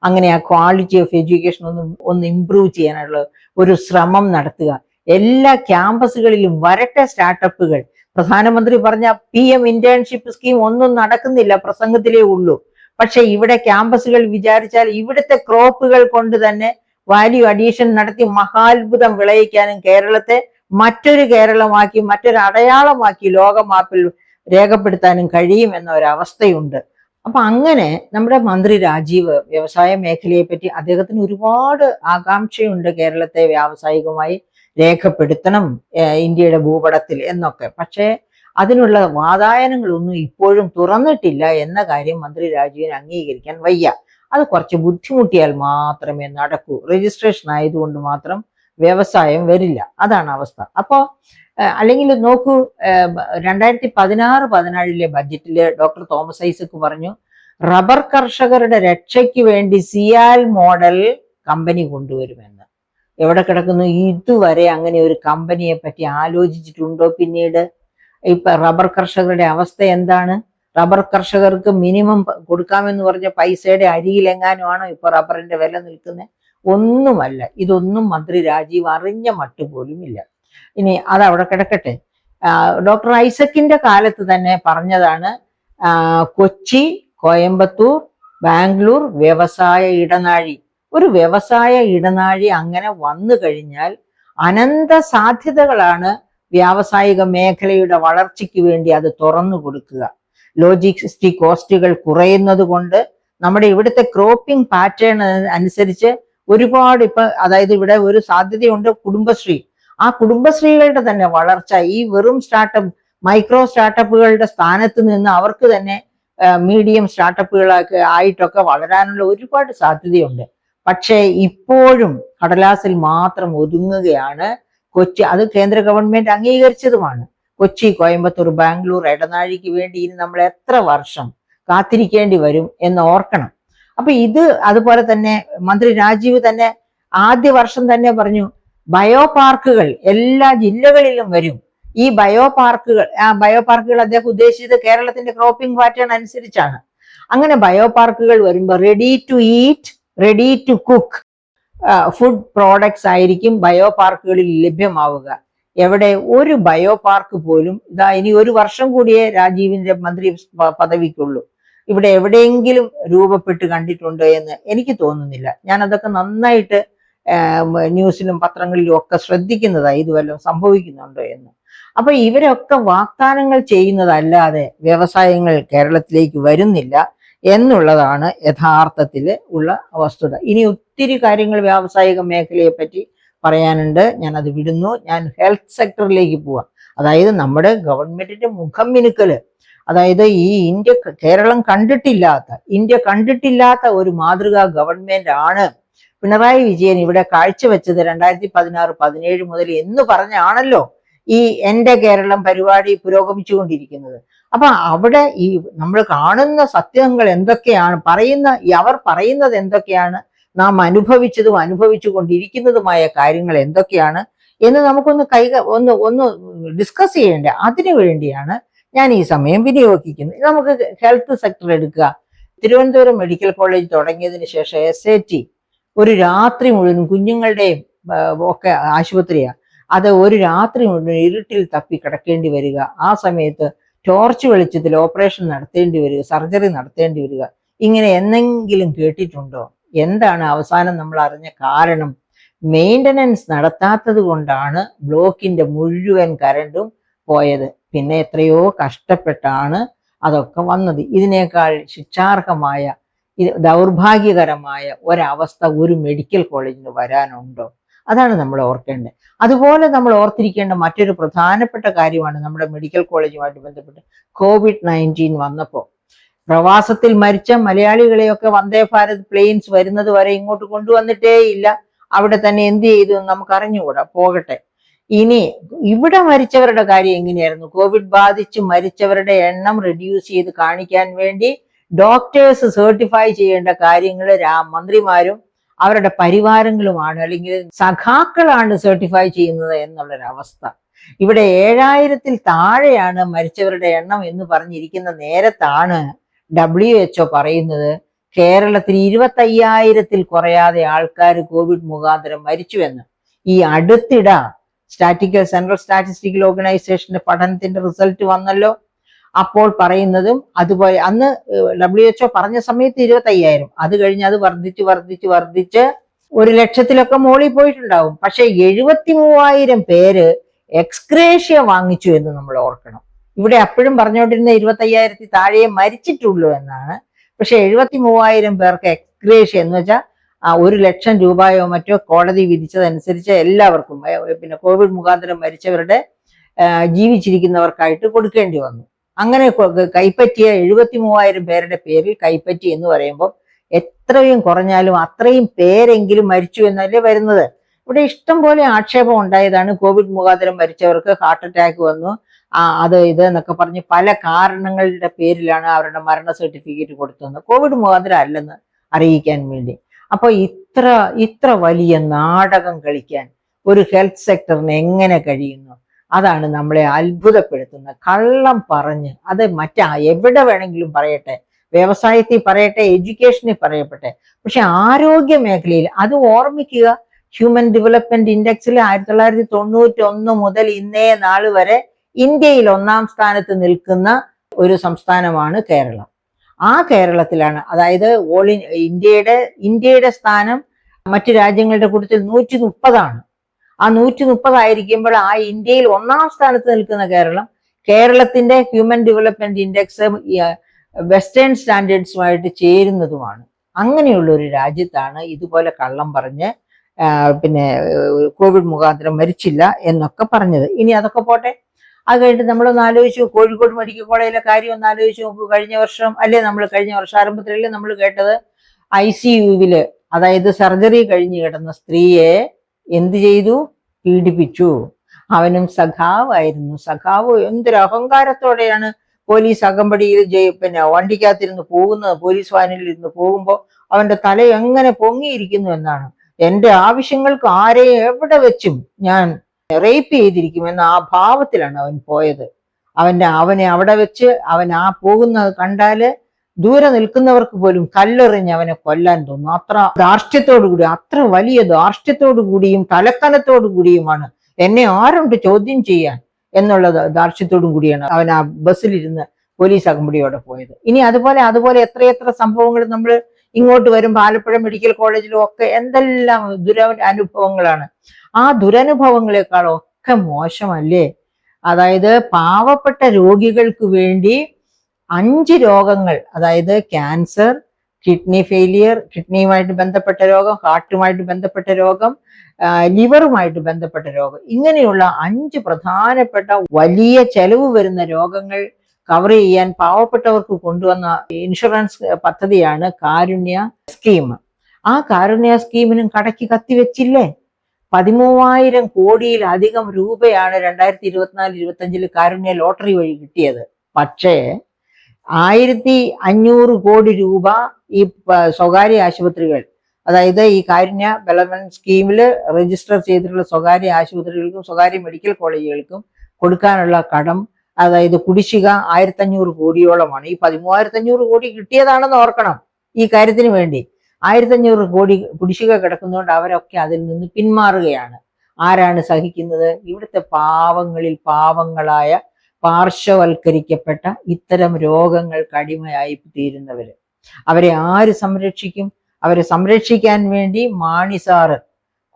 അങ്ങനെ ആ ക്വാളിറ്റി ഓഫ് എഡ്യൂക്കേഷൻ ഒന്ന് ഇംപ്രൂവ് ചെയ്യാനുള്ള ഒരു ശ്രമം നടത്തുക. എല്ലാ ക്യാമ്പസുകളിലും വരട്ടെ സ്റ്റാർട്ടപ്പുകൾ. പ്രധാനമന്ത്രി പറഞ്ഞ PM ഇന്റേൺഷിപ്പ് സ്കീം ഒന്നും നടക്കുന്നില്ല, പ്രസംഗത്തിലേ ഉള്ളൂ. പക്ഷെ ഇവിടെ ക്യാമ്പസുകൾ വിചാരിച്ചാൽ ഇവിടുത്തെ ക്രോപ്പുകൾ കൊണ്ട് തന്നെ വാല്യൂ അഡീഷൻ നടത്തി മഹാത്ഭുതം വിളയിക്കാനും കേരളത്തെ മറ്റൊരു കേരളമാക്കി, മറ്റൊരു അടയാളമാക്കി ലോക മാപ്പിൽ രേഖപ്പെടുത്താനും കഴിയും എന്ന ഒരവസ്ഥയുണ്ട്. അപ്പൊ അങ്ങനെ നമ്മുടെ മന്ത്രി രാജീവ് വ്യവസായ മേഖലയെ പറ്റി അദ്ദേഹത്തിന് ഒരുപാട് ആകാംക്ഷയുണ്ട്, കേരളത്തെ വ്യാവസായികമായി രേഖപ്പെടുത്തണം ഇന്ത്യയുടെ ഭൂപടത്തിൽ എന്നൊക്കെ. പക്ഷേ അതിനുള്ള വാതായനങ്ങളൊന്നും ഇപ്പോഴും തുറന്നിട്ടില്ല എന്ന കാര്യം മന്ത്രി രാജീവിന് അംഗീകരിക്കാൻ വയ്യ. അത് കുറച്ച് ബുദ്ധിമുട്ടിയാൽ മാത്രമേ നടക്കൂ. രജിസ്ട്രേഷൻ ആയതുകൊണ്ട് മാത്രം വ്യവസായം വരില്ല, അതാണ് അവസ്ഥ. അപ്പോ അല്ലെങ്കിൽ നോക്കൂ, 2016-17 ബഡ്ജറ്റില് ഡോക്ടർ തോമസ് ഐസക് പറഞ്ഞു റബ്ബർ കർഷകരുടെ രക്ഷയ്ക്ക് വേണ്ടി സിയാൽ മോഡൽ കമ്പനി കൊണ്ടുവരുമെന്ന്. എവിടെ കിടക്കുന്നു? ഇതുവരെ അങ്ങനെ ഒരു കമ്പനിയെ പറ്റി ആലോചിച്ചിട്ടുണ്ടോ? പിന്നീട് ഇപ്പൊ റബ്ബർ കർഷകരുടെ അവസ്ഥ എന്താണ്? റബ്ബർ കർഷകർക്ക് മിനിമം കൊടുക്കാമെന്ന് പറഞ്ഞ പൈസയുടെ അരിയിലെങ്ങാനുമാണോ ഇപ്പൊ റബ്ബറിന്റെ വില നിൽക്കുന്നത്? ഒന്നുമല്ല. ഇതൊന്നും മന്ത്രി രാജീവ് അറിഞ്ഞ മട്ടുപോലും ഇല്ല. ഇനി അതവിടെ കിടക്കട്ടെ. ഡോക്ടർ ഐസക്കിന്റെ കാലത്ത് തന്നെ പറഞ്ഞതാണ് കൊച്ചി, കോയമ്പത്തൂർ, ബാംഗ്ലൂർ വ്യവസായ ഇടനാഴി. ഒരു വ്യവസായ ഇടനാഴി അങ്ങനെ വന്നു കഴിഞ്ഞാൽ അനന്ത സാധ്യതകളാണ് വ്യാവസായിക മേഖലയുടെ വളർച്ചയ്ക്ക് വേണ്ടി അത് തുറന്നു കൊടുക്കുക. ലോജിസ്റ്റിക് കോസ്റ്റുകൾ കുറയുന്നത് കൊണ്ട് നമ്മുടെ ഇവിടുത്തെ ക്രോപ്പിംഗ് പാറ്റേൺ അനുസരിച്ച് ഒരുപാട് അതായത് ഇവിടെ ഒരു സാധ്യതയുണ്ട് കുടുംബശ്രീ. ആ കുടുംബശ്രീകളുടെ തന്നെ വളർച്ച ഈ വെറും മൈക്രോ സ്റ്റാർട്ടപ്പുകളുടെ സ്ഥാനത്ത് നിന്ന് അവർക്ക് തന്നെ മീഡിയം സ്റ്റാർട്ടപ്പുകളൊക്കെ ആയിട്ടൊക്കെ വളരാനുള്ള ഒരുപാട് സാധ്യതയുണ്ട്. പക്ഷേ ഇപ്പോഴും കടലാസിൽ മാത്രം ഒതുങ്ങുകയാണ് കൊച്ചി. അത് കേന്ദ്ര ഗവൺമെന്റ് അംഗീകരിച്ചതുമാണ്. കൊച്ചി, കോയമ്പത്തൂർ, ബാംഗ്ലൂർ ഇടനാഴിക്ക് വേണ്ടി ഇനി നമ്മൾ എത്ര വർഷം കാത്തിരിക്കേണ്ടി വരും എന്ന് ഓർക്കണം. അപ്പൊ ഇത് അതുപോലെ തന്നെ മന്ത്രി രാജീവ് തന്നെ ആദ്യ വർഷം തന്നെ പറഞ്ഞു ബയോ പാർക്കുകൾ എല്ലാ ജില്ലകളിലും വരും. ഈ ബയോ പാർക്കുകൾ അദ്ദേഹം ഉദ്ദേശിച്ചത് കേരളത്തിന്റെ ക്രോപ്പിംഗ് പാറ്റേൺ അനുസരിച്ചാണ്. അങ്ങനെ ബയോ പാർക്കുകൾ വരുമ്പോൾ ready to eat, ready to cook food products ആയിരിക്കും ബയോ പാർക്കുകളിൽ ലഭ്യമാവുക. എവിടെ ഒരു ബയോ പാർക്ക് പോലും ഇനി ഒരു വർഷം കൂടിയേ രാജീവിന്റെ മന്ത്രി പദവിക്കുള്ളൂ. ഇവിടെ എവിടെയെങ്കിലും രൂപപ്പെട്ട് കണ്ടിട്ടുണ്ടോ എന്ന് എനിക്ക് തോന്നുന്നില്ല. ഞാൻ അതൊക്കെ നന്നായിട്ട് ന്യൂസിലും പത്രങ്ങളിലും ഒക്കെ ശ്രദ്ധിക്കുന്നതായി ഇത് വല്ലതും സംഭവിക്കുന്നുണ്ടോ എന്ന്. അപ്പൊ ഇവരൊക്കെ വാഗ്ദാനങ്ങൾ ചെയ്യുന്നതല്ലാതെ വ്യവസായങ്ങൾ കേരളത്തിലേക്ക് വരുന്നില്ല എന്നുള്ളതാണ് യഥാർത്ഥത്തിൽ ഉള്ള വസ്തുത. ഇനി ഒത്തിരി കാര്യങ്ങൾ വ്യാവസായിക മേഖലയെ പറ്റി പറയാനുണ്ട്, ഞാൻ അത് വിടുന്നു. ഞാൻ ഹെൽത്ത് സെക്ടറിലേക്ക് പോവാം. അതായത് നമ്മുടെ ഗവൺമെന്റിന്റെ മുഖം മിനുക്കല്, അതായത് ഈ കേരളം ഇന്ത്യ കണ്ടിട്ടില്ലാത്ത ഒരു മാതൃകാ ഗവൺമെന്റ് ആണ് പിണറായി വിജയൻ ഇവിടെ കാഴ്ചവെച്ചത് 2016-17 മുതൽ എന്ന് പറഞ്ഞാണല്ലോ ഈ എന്റെ കേരളം പരിപാടി പുരോഗമിച്ചുകൊണ്ടിരിക്കുന്നത്. അപ്പൊ അവിടെ ഈ നമ്മൾ കാണുന്ന സത്യങ്ങൾ എന്തൊക്കെയാണ്, അവർ പറയുന്നത് എന്തൊക്കെയാണ്, നാം അനുഭവിച്ചതും അനുഭവിച്ചു കൊണ്ടിരിക്കുന്നതുമായ കാര്യങ്ങൾ എന്തൊക്കെയാണ് എന്ന് നമുക്കൊന്ന് ഒന്ന് ഡിസ്കസ് ചെയ്യേണ്ട. അതിനു വേണ്ടിയാണ് ഞാൻ ഈ സമയം വിനിയോഗിക്കുന്നത്. നമുക്ക് ഹെൽത്ത് സെക്ടർ എടുക്കുക. തിരുവനന്തപുരം മെഡിക്കൽ കോളേജ് തുടങ്ങിയതിന് ശേഷം SAT ഒരു രാത്രി മുഴുവൻ, കുഞ്ഞുങ്ങളുടെയും ഒക്കെ ആശുപത്രിയാണ്, അത് ഒരു രാത്രി മുഴുവൻ ഇരുട്ടിൽ തപ്പി കിടക്കേണ്ടി വരിക. ആ സമയത്ത് ടോർച്ച് വെളിച്ചത്തിൽ ഓപ്പറേഷൻ നടത്തേണ്ടി വരിക, സർജറി നടത്തേണ്ടി വരിക. ഇങ്ങനെ എന്നെങ്കിലും കേട്ടിട്ടുണ്ടോ? എന്താണ് അവസാനം നമ്മൾ അറിഞ്ഞ കാരണം? മെയിൻ്റനൻസ് നടത്താത്തത് കൊണ്ടാണ് ബ്ലോക്കിന്റെ മുഴുവൻ കരണ്ടും പോയത്. പിന്നെ എത്രയോ കഷ്ടപ്പെട്ടാണ് അതൊക്കെ വന്നത്. ഇതിനേക്കാൾ ശിക്ഷാർഹമായ ദൗർഭാഗ്യകരമായ ഒരവസ്ഥ ഒരു മെഡിക്കൽ കോളേജിന് വരാനുണ്ടോ? അതാണ് നമ്മൾ ഓർക്കേണ്ടത്. അതുപോലെ നമ്മൾ ഓർത്തിരിക്കേണ്ട മറ്റൊരു പ്രധാനപ്പെട്ട കാര്യമാണ് നമ്മുടെ മെഡിക്കൽ കോളേജുമായിട്ട് ബന്ധപ്പെട്ട് COVID-19 വന്നപ്പോൾ പ്രവാസത്തിൽ മരിച്ച മലയാളികളെയൊക്കെ വന്ദേ ഭാരത് പ്ലെയിൻസ് വരുന്നത് വരെ ഇങ്ങോട്ട് കൊണ്ടുവന്നിട്ടേ ഇല്ല. അവിടെ തന്നെ എന്ത് ചെയ്തു നമുക്ക് അറിഞ്ഞുകൂടാ, പോകട്ടെ. ഇനി ഇവിടെ മരിച്ചവരുടെ കാര്യം എങ്ങനെയായിരുന്നു? കോവിഡ് ബാധിച്ച് മരിച്ചവരുടെ എണ്ണം റെഡ്യൂസ് ചെയ്ത് കാണിക്കാൻ വേണ്ടി ഡോക്ടേഴ്സ് സർട്ടിഫൈ ചെയ്യേണ്ട കാര്യങ്ങൾ മന്ത്രിമാരും അവരുടെ പരിവാരങ്ങളുമാണ്, അല്ലെങ്കിൽ സഖാക്കളാണ് സർട്ടിഫൈ ചെയ്യുന്നത് എന്നുള്ളൊരവസ്ഥ. ഇവിടെ 7000-ൽ താഴെയാണ് മരിച്ചവരുടെ എണ്ണം എന്ന് പറഞ്ഞിരിക്കുന്ന നേരത്താണ് WHO പറയുന്നത് കേരളത്തിൽ 25,000-ൽ കുറയാതെ ആൾക്കാർ കോവിഡ് മുഖാന്തരം മരിച്ചുവെന്ന്. ഈ അടുത്തിട സെൻട്രൽ സ്റ്റാറ്റിസ്റ്റിക്കൽ ഓർഗനൈസേഷന്റെ പഠനത്തിന്റെ റിസൾട്ട് വന്നല്ലോ. അപ്പോൾ പറയുന്നതും അതുപോലെ അന്ന് WHO പറഞ്ഞ സമയത്ത് 25,000, അത് കഴിഞ്ഞ് അത് വർദ്ധിച്ച് 1,00,000-ലൊക്കെ മോളിൽ പോയിട്ടുണ്ടാവും. പക്ഷെ 73,000 പേര് എക്സ്ഗ്രേഷ്യ വാങ്ങിച്ചു എന്ന് നമ്മൾ ഓർക്കണം. ഇവിടെ അപ്പോഴും പറഞ്ഞുകൊണ്ടിരുന്ന 25,000-ൽ താഴെ മരിച്ചിട്ടുള്ളൂ എന്നാണ്. പക്ഷെ 73,000 പേർക്ക് എക്സ്ഗ്രേഷ്യ എന്ന് വെച്ചാൽ 1,00,000 രൂപയോ മറ്റോ കോടതി വിധിച്ചതനുസരിച്ച് എല്ലാവർക്കും, പിന്നെ കോവിഡ് മുഖാന്തരം മരിച്ചവരുടെ ജീവിച്ചിരിക്കുന്നവർക്കായിട്ട് കൊടുക്കേണ്ടി വന്നു. അങ്ങനെ കൈപ്പറ്റിയ 73,000 പേരുടെ പേരിൽ കൈപ്പറ്റി എന്ന് പറയുമ്പോൾ എത്രയും കുറഞ്ഞാലും അത്രയും പേരെങ്കിലും മരിച്ചു എന്നല്ലേ വരുന്നത്. ഇവിടെ ഇഷ്ടം പോലെ ആക്ഷേപം ഉണ്ടായതാണ്. കോവിഡ് മുഖാന്തരം മരിച്ചവർക്ക് ഹാർട്ട് അറ്റാക്ക് വന്നു, അത് എന്നൊക്കെ പറഞ്ഞ് പല കാരണങ്ങളുടെ പേരിലാണ് അവരുടെ മരണ സർട്ടിഫിക്കറ്റ് കൊടുത്തത്, കോവിഡ് മുഖാന്തരം അല്ലെന്ന് അറിയിക്കാൻ വേണ്ടി. അപ്പൊ ഇത്ര വലിയ നാടകം കളിക്കാൻ ഒരു ഹെൽത്ത് സെക്ടറിന് എങ്ങനെ കഴിയുന്നു? അതാണ് നമ്മളെ അത്ഭുതപ്പെടുത്തുന്നത്. കള്ളം പറഞ്ഞ് അത് എവിടെ വേണമെങ്കിലും പറയട്ടെ, വ്യവസായത്തിൽ പറയട്ടെ, എഡ്യൂക്കേഷനിൽ പറയട്ടെ, പക്ഷെ ആരോഗ്യ മേഖലയിൽ അത് ഓർമ്മിക്കുക. ഹ്യൂമൻ ഡെവലപ്മെന്റ് ഇൻഡെക്സിൽ 1991 മുതൽ ഇന്നേ നാൾ വരെ ഇന്ത്യയിൽ 1-ാം സ്ഥാനത്ത് നിൽക്കുന്ന ഒരു സംസ്ഥാനമാണ് കേരളം. ആ കേരളത്തിലാണ്, അതായത് ഇന്ത്യയുടെ സ്ഥാനം മറ്റു രാജ്യങ്ങളുടെ കൂട്ടത്തിൽ 130ആണ്. ആ 130 ആയിരിക്കുമ്പോൾ ആ ഇന്ത്യയിൽ 1-ാം സ്ഥാനത്ത് നിൽക്കുന്ന കേരളത്തിന്റെ ഹ്യൂമൻ ഡെവലപ്മെന്റ് ഇൻഡെക്സ് വെസ്റ്റേൺ സ്റ്റാൻഡേർഡ്സുമായിട്ട് ചേരുന്നതുമാണ്. അങ്ങനെയുള്ള ഒരു രാജ്യത്താണ് ഇതുപോലെ കള്ളം പറഞ്ഞ് പിന്നെ കോവിഡ് മുഖാന്തരം മരിച്ചില്ല എന്നൊക്കെ പറഞ്ഞത്. ഇനി അതൊക്കെ പോട്ടെ, അത് കഴിഞ്ഞിട്ട് നമ്മളൊന്ന് ആലോചിച്ചു, കോഴിക്കോട് മെഡിക്കൽ കോളേജിലെ കാര്യം ഒന്ന് ആലോചിച്ച് നോക്കൂ. കഴിഞ്ഞ വർഷാരംഭത്തിലല്ലേ നമ്മൾ കേട്ടത് ICUവില്, അതായത് സർജറി കഴിഞ്ഞ് കിടന്ന സ്ത്രീയെ എന്ത് ചെയ്തു? പീഡിപ്പിച്ചു. അവനും സഖാവായിരുന്നു. സഖാവ് എന്തൊരു അഹങ്കാരത്തോടെയാണ് പോലീസ് അകമ്പടിയിൽ വണ്ടിക്കകത്തിരുന്ന് പോകുന്നത്. പോലീസ് വാനിൽ ഇരുന്ന് പോകുമ്പോൾ അവന്റെ തല എങ്ങനെ പൊങ്ങിയിരിക്കുന്നു എന്നാണ്. എന്റെ ആവശ്യങ്ങൾക്ക് ആരെയും എവിടെ വെച്ചും ഞാൻ റേപ്പ് ചെയ്തിരിക്കുമെന്ന ആ ഭാവത്തിലാണ് അവൻ പോയത്. അവനെ അവിടെ വെച്ച് അവൻ പോകുന്നത് കണ്ടാല് ദൂരെ നിൽക്കുന്നവർക്ക് പോലും കല്ലെറിഞ്ഞ് അവനെ കൊല്ലാൻ തോന്നും. അത്ര ധാർഷ്ട്യത്തോടു കൂടി, അത്ര വലിയ ധാർഷ്ട്യത്തോടു കൂടിയും തലക്കനത്തോടു കൂടിയുമാണ് എന്നെ ആരുണ്ട് ചോദ്യം ചെയ്യാൻ എന്നുള്ള ധാർഷ്ട്യത്തോടും കൂടിയാണ് അവൻ ആ ബസ്സിലിരുന്ന് പോലീസ് അകമ്പടിയോടെ പോയത്. ഇനി അതുപോലെ എത്രയെത്ര സംഭവങ്ങൾ നമ്മൾ ഇങ്ങോട്ട് വരുമ്പോൾ ആലപ്പുഴ മെഡിക്കൽ കോളേജിലും ഒക്കെ എന്തെല്ലാം അനുഭവങ്ങളാണ്. ആ ദുരനുഭവങ്ങളെക്കാളൊക്കെ മോശമല്ലേ? അതായത് പാവപ്പെട്ട രോഗികൾക്ക് വേണ്ടി 5 രോഗങ്ങൾ, അതായത് ക്യാൻസർ, കിഡ്നി ഫെയിലിയർ, കിഡ്നിയുമായിട്ട് ബന്ധപ്പെട്ട രോഗം, ഹാർട്ടുമായിട്ട് ബന്ധപ്പെട്ട രോഗം, ലിവറുമായിട്ട് ബന്ധപ്പെട്ട രോഗം, ഇങ്ങനെയുള്ള 5 പ്രധാനപ്പെട്ട വലിയ ചെലവ് വരുന്ന രോഗങ്ങൾ കവർ ചെയ്യാൻ പാവപ്പെട്ടവർക്ക് കൊണ്ടുവന്ന ഇൻഷുറൻസ് പദ്ധതിയാണ് കാരുണ്യ സ്കീം. ആ കാരുണ്യ സ്കീമിനും കടയ്ക്ക് കത്തിവെച്ചില്ലേ? 13,000 കോടിയിലധികം രൂപയാണ് 2024-25 കാരുണ്യ ലോട്ടറി വഴി കിട്ടിയത്. പക്ഷേ 1,500 കോടി രൂപ ഈ സ്വകാര്യ ആശുപത്രികൾ, അതായത് ഈ കാരുണ്യ ഡെവലപ്മെന്റ് സ്കീമിൽ രജിസ്റ്റർ ചെയ്തിട്ടുള്ള സ്വകാര്യ ആശുപത്രികൾക്കും സ്വകാര്യ മെഡിക്കൽ കോളേജുകൾക്കും കൊടുക്കാനുള്ള കടം, അതായത് കുടിശ്ശിക 1,500 കോടിയോളമാണ്. ഈ 13,500 കോടി കിട്ടിയതാണെന്ന് ഓർക്കണം. ഈ കാര്യത്തിന് വേണ്ടി 1,500 കോടി കുടിശ്ശിക കിടക്കുന്നതുകൊണ്ട് അവരൊക്കെ അതിൽ നിന്ന് പിന്മാറുകയാണ്. ആരാണ് സഹിക്കുന്നത്? ഇവിടുത്തെ പാവങ്ങളിൽ പാവങ്ങളായ പാർശ്വവൽക്കരിക്കപ്പെട്ട ഇത്തരം രോഗങ്ങൾക്ക് അടിമയായി തീരുന്നവര്. അവരെ ആര് സംരക്ഷിക്കും? അവരെ സംരക്ഷിക്കാൻ വേണ്ടി മാണി സാറ്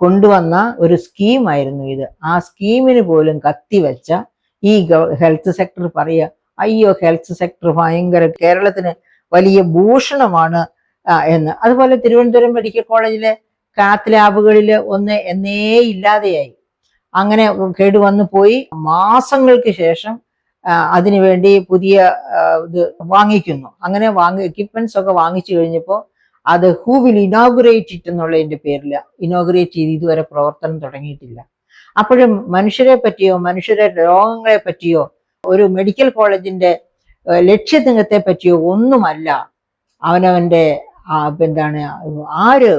കൊണ്ടുവന്ന ഒരു സ്കീമായിരുന്നു ഇത്. ആ സ്കീമിന് പോലും കത്തിവെച്ച ഈ ഹെൽത്ത് സെക്ടർ പറയുക, അയ്യോ ഹെൽത്ത് സെക്ടർ ഭയങ്കര കേരളത്തിന് വലിയ ഭൂഷണമാണ് എന്ന്. അതുപോലെ തിരുവനന്തപുരം മെഡിക്കൽ കോളേജിലെ കാത്ത് ലാബുകളിൽ ഒന്ന് എന്നേ ഇല്ലാതെയായി. അങ്ങനെ കേടുവന്നു പോയി. മാസങ്ങൾക്ക് ശേഷം അതിനുവേണ്ടി പുതിയ ഇത് വാങ്ങിക്കുന്നു. അങ്ങനെ എക്യുപ്മെന്റ്സ് ഒക്കെ വാങ്ങിച്ചു കഴിഞ്ഞപ്പോൾ അത് ഹൂ വിൽ ഇനോഗുറേറ്റ് ഇറ്റ് എന്നുള്ളതിന്റെ പേരിൽ ഇനോഗുറേറ്റ് ചെയ്ത് ഇതുവരെ പ്രവർത്തനം തുടങ്ങിയിട്ടില്ല. അപ്പോഴും മനുഷ്യരെ പറ്റിയോ മനുഷ്യരുടെ രോഗങ്ങളെ പറ്റിയോ ഒരു മെഡിക്കൽ കോളേജിന്റെ ലക്ഷ്യത്തിനത്തെ പറ്റിയോ ഒന്നുമല്ല. അവനവന്റെ എന്താണ് ആര്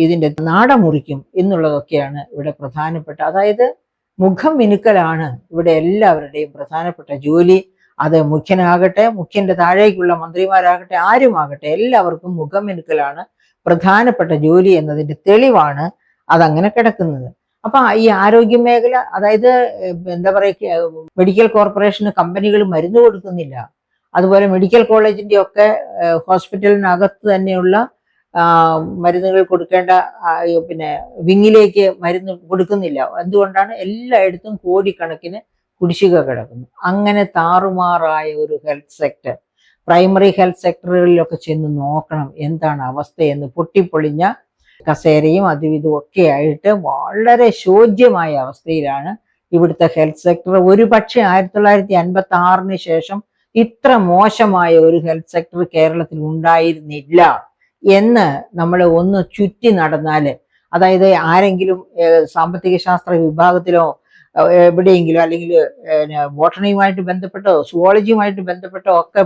ഇതിന്റെ നാട മുറിക്കും എന്നുള്ളതൊക്കെയാണ് ഇവിടെ പ്രധാനപ്പെട്ട. അതായത് മുഖം മിനുക്കലാണ് ഇവിടെ എല്ലാവരുടെയും പ്രധാനപ്പെട്ട ജോലി. അത് മുഖ്യനാകട്ടെ, മുഖ്യന്റെ താഴേക്കുള്ള മന്ത്രിമാരാകട്ടെ, ആരുമാകട്ടെ, എല്ലാവർക്കും മുഖം മിനുക്കലാണ് പ്രധാനപ്പെട്ട ജോലി എന്നതിന്റെ തെളിവാണ് അതങ്ങനെ കിടക്കുന്നത്. അപ്പൊ ഈ ആരോഗ്യ മേഖല, അതായത് എന്താ പറയുക, മെഡിക്കൽ കോർപ്പറേഷന് കമ്പനികൾ മരുന്ന് കൊടുക്കുന്നില്ല. അതുപോലെ മെഡിക്കൽ കോളേജിന്റെ ഒക്കെ ഹോസ്പിറ്റലിനകത്ത് തന്നെയുള്ള മരുന്നുകൾ കൊടുക്കേണ്ട വിങ്ങിലേക്ക് മരുന്ന് കൊടുക്കുന്നില്ല. എന്തുകൊണ്ടാണ്? എല്ലായിടത്തും കോടിക്കണക്കിന് കുടിശ്ശിക കിടക്കുന്നു. അങ്ങനെ താറുമാറായ ഒരു ഹെൽത്ത് സെക്ടർ, പ്രൈമറി ഹെൽത്ത് സെക്ടറുകളിലൊക്കെ ചെന്ന് നോക്കണം എന്താണ് അവസ്ഥയെന്ന്. പൊട്ടിപ്പൊളിഞ്ഞ കസേരയും അതും ഇതും ഒക്കെ ആയിട്ട് വളരെ ശോച്യമായ അവസ്ഥയിലാണ് ഇവിടുത്തെ ഹെൽത്ത് സെക്ടർ. ഒരു പക്ഷേ 1956 ശേഷം ഇത്ര മോശമായ ഒരു ഹെൽത്ത് സെക്ടർ കേരളത്തിൽ ഉണ്ടായിരുന്നില്ല എന്ന് നമ്മൾ ഒന്ന് ചുറ്റി നടന്നാല്, അതായത് ആരെങ്കിലും സാമ്പത്തിക ശാസ്ത്ര വിഭാഗത്തിലോ എവിടെയെങ്കിലും, അല്ലെങ്കിൽ ബോട്ടണിയുമായിട്ട് ബന്ധപ്പെട്ടോ സുവോളജിയുമായിട്ട് ബന്ധപ്പെട്ടോ ഒക്കെ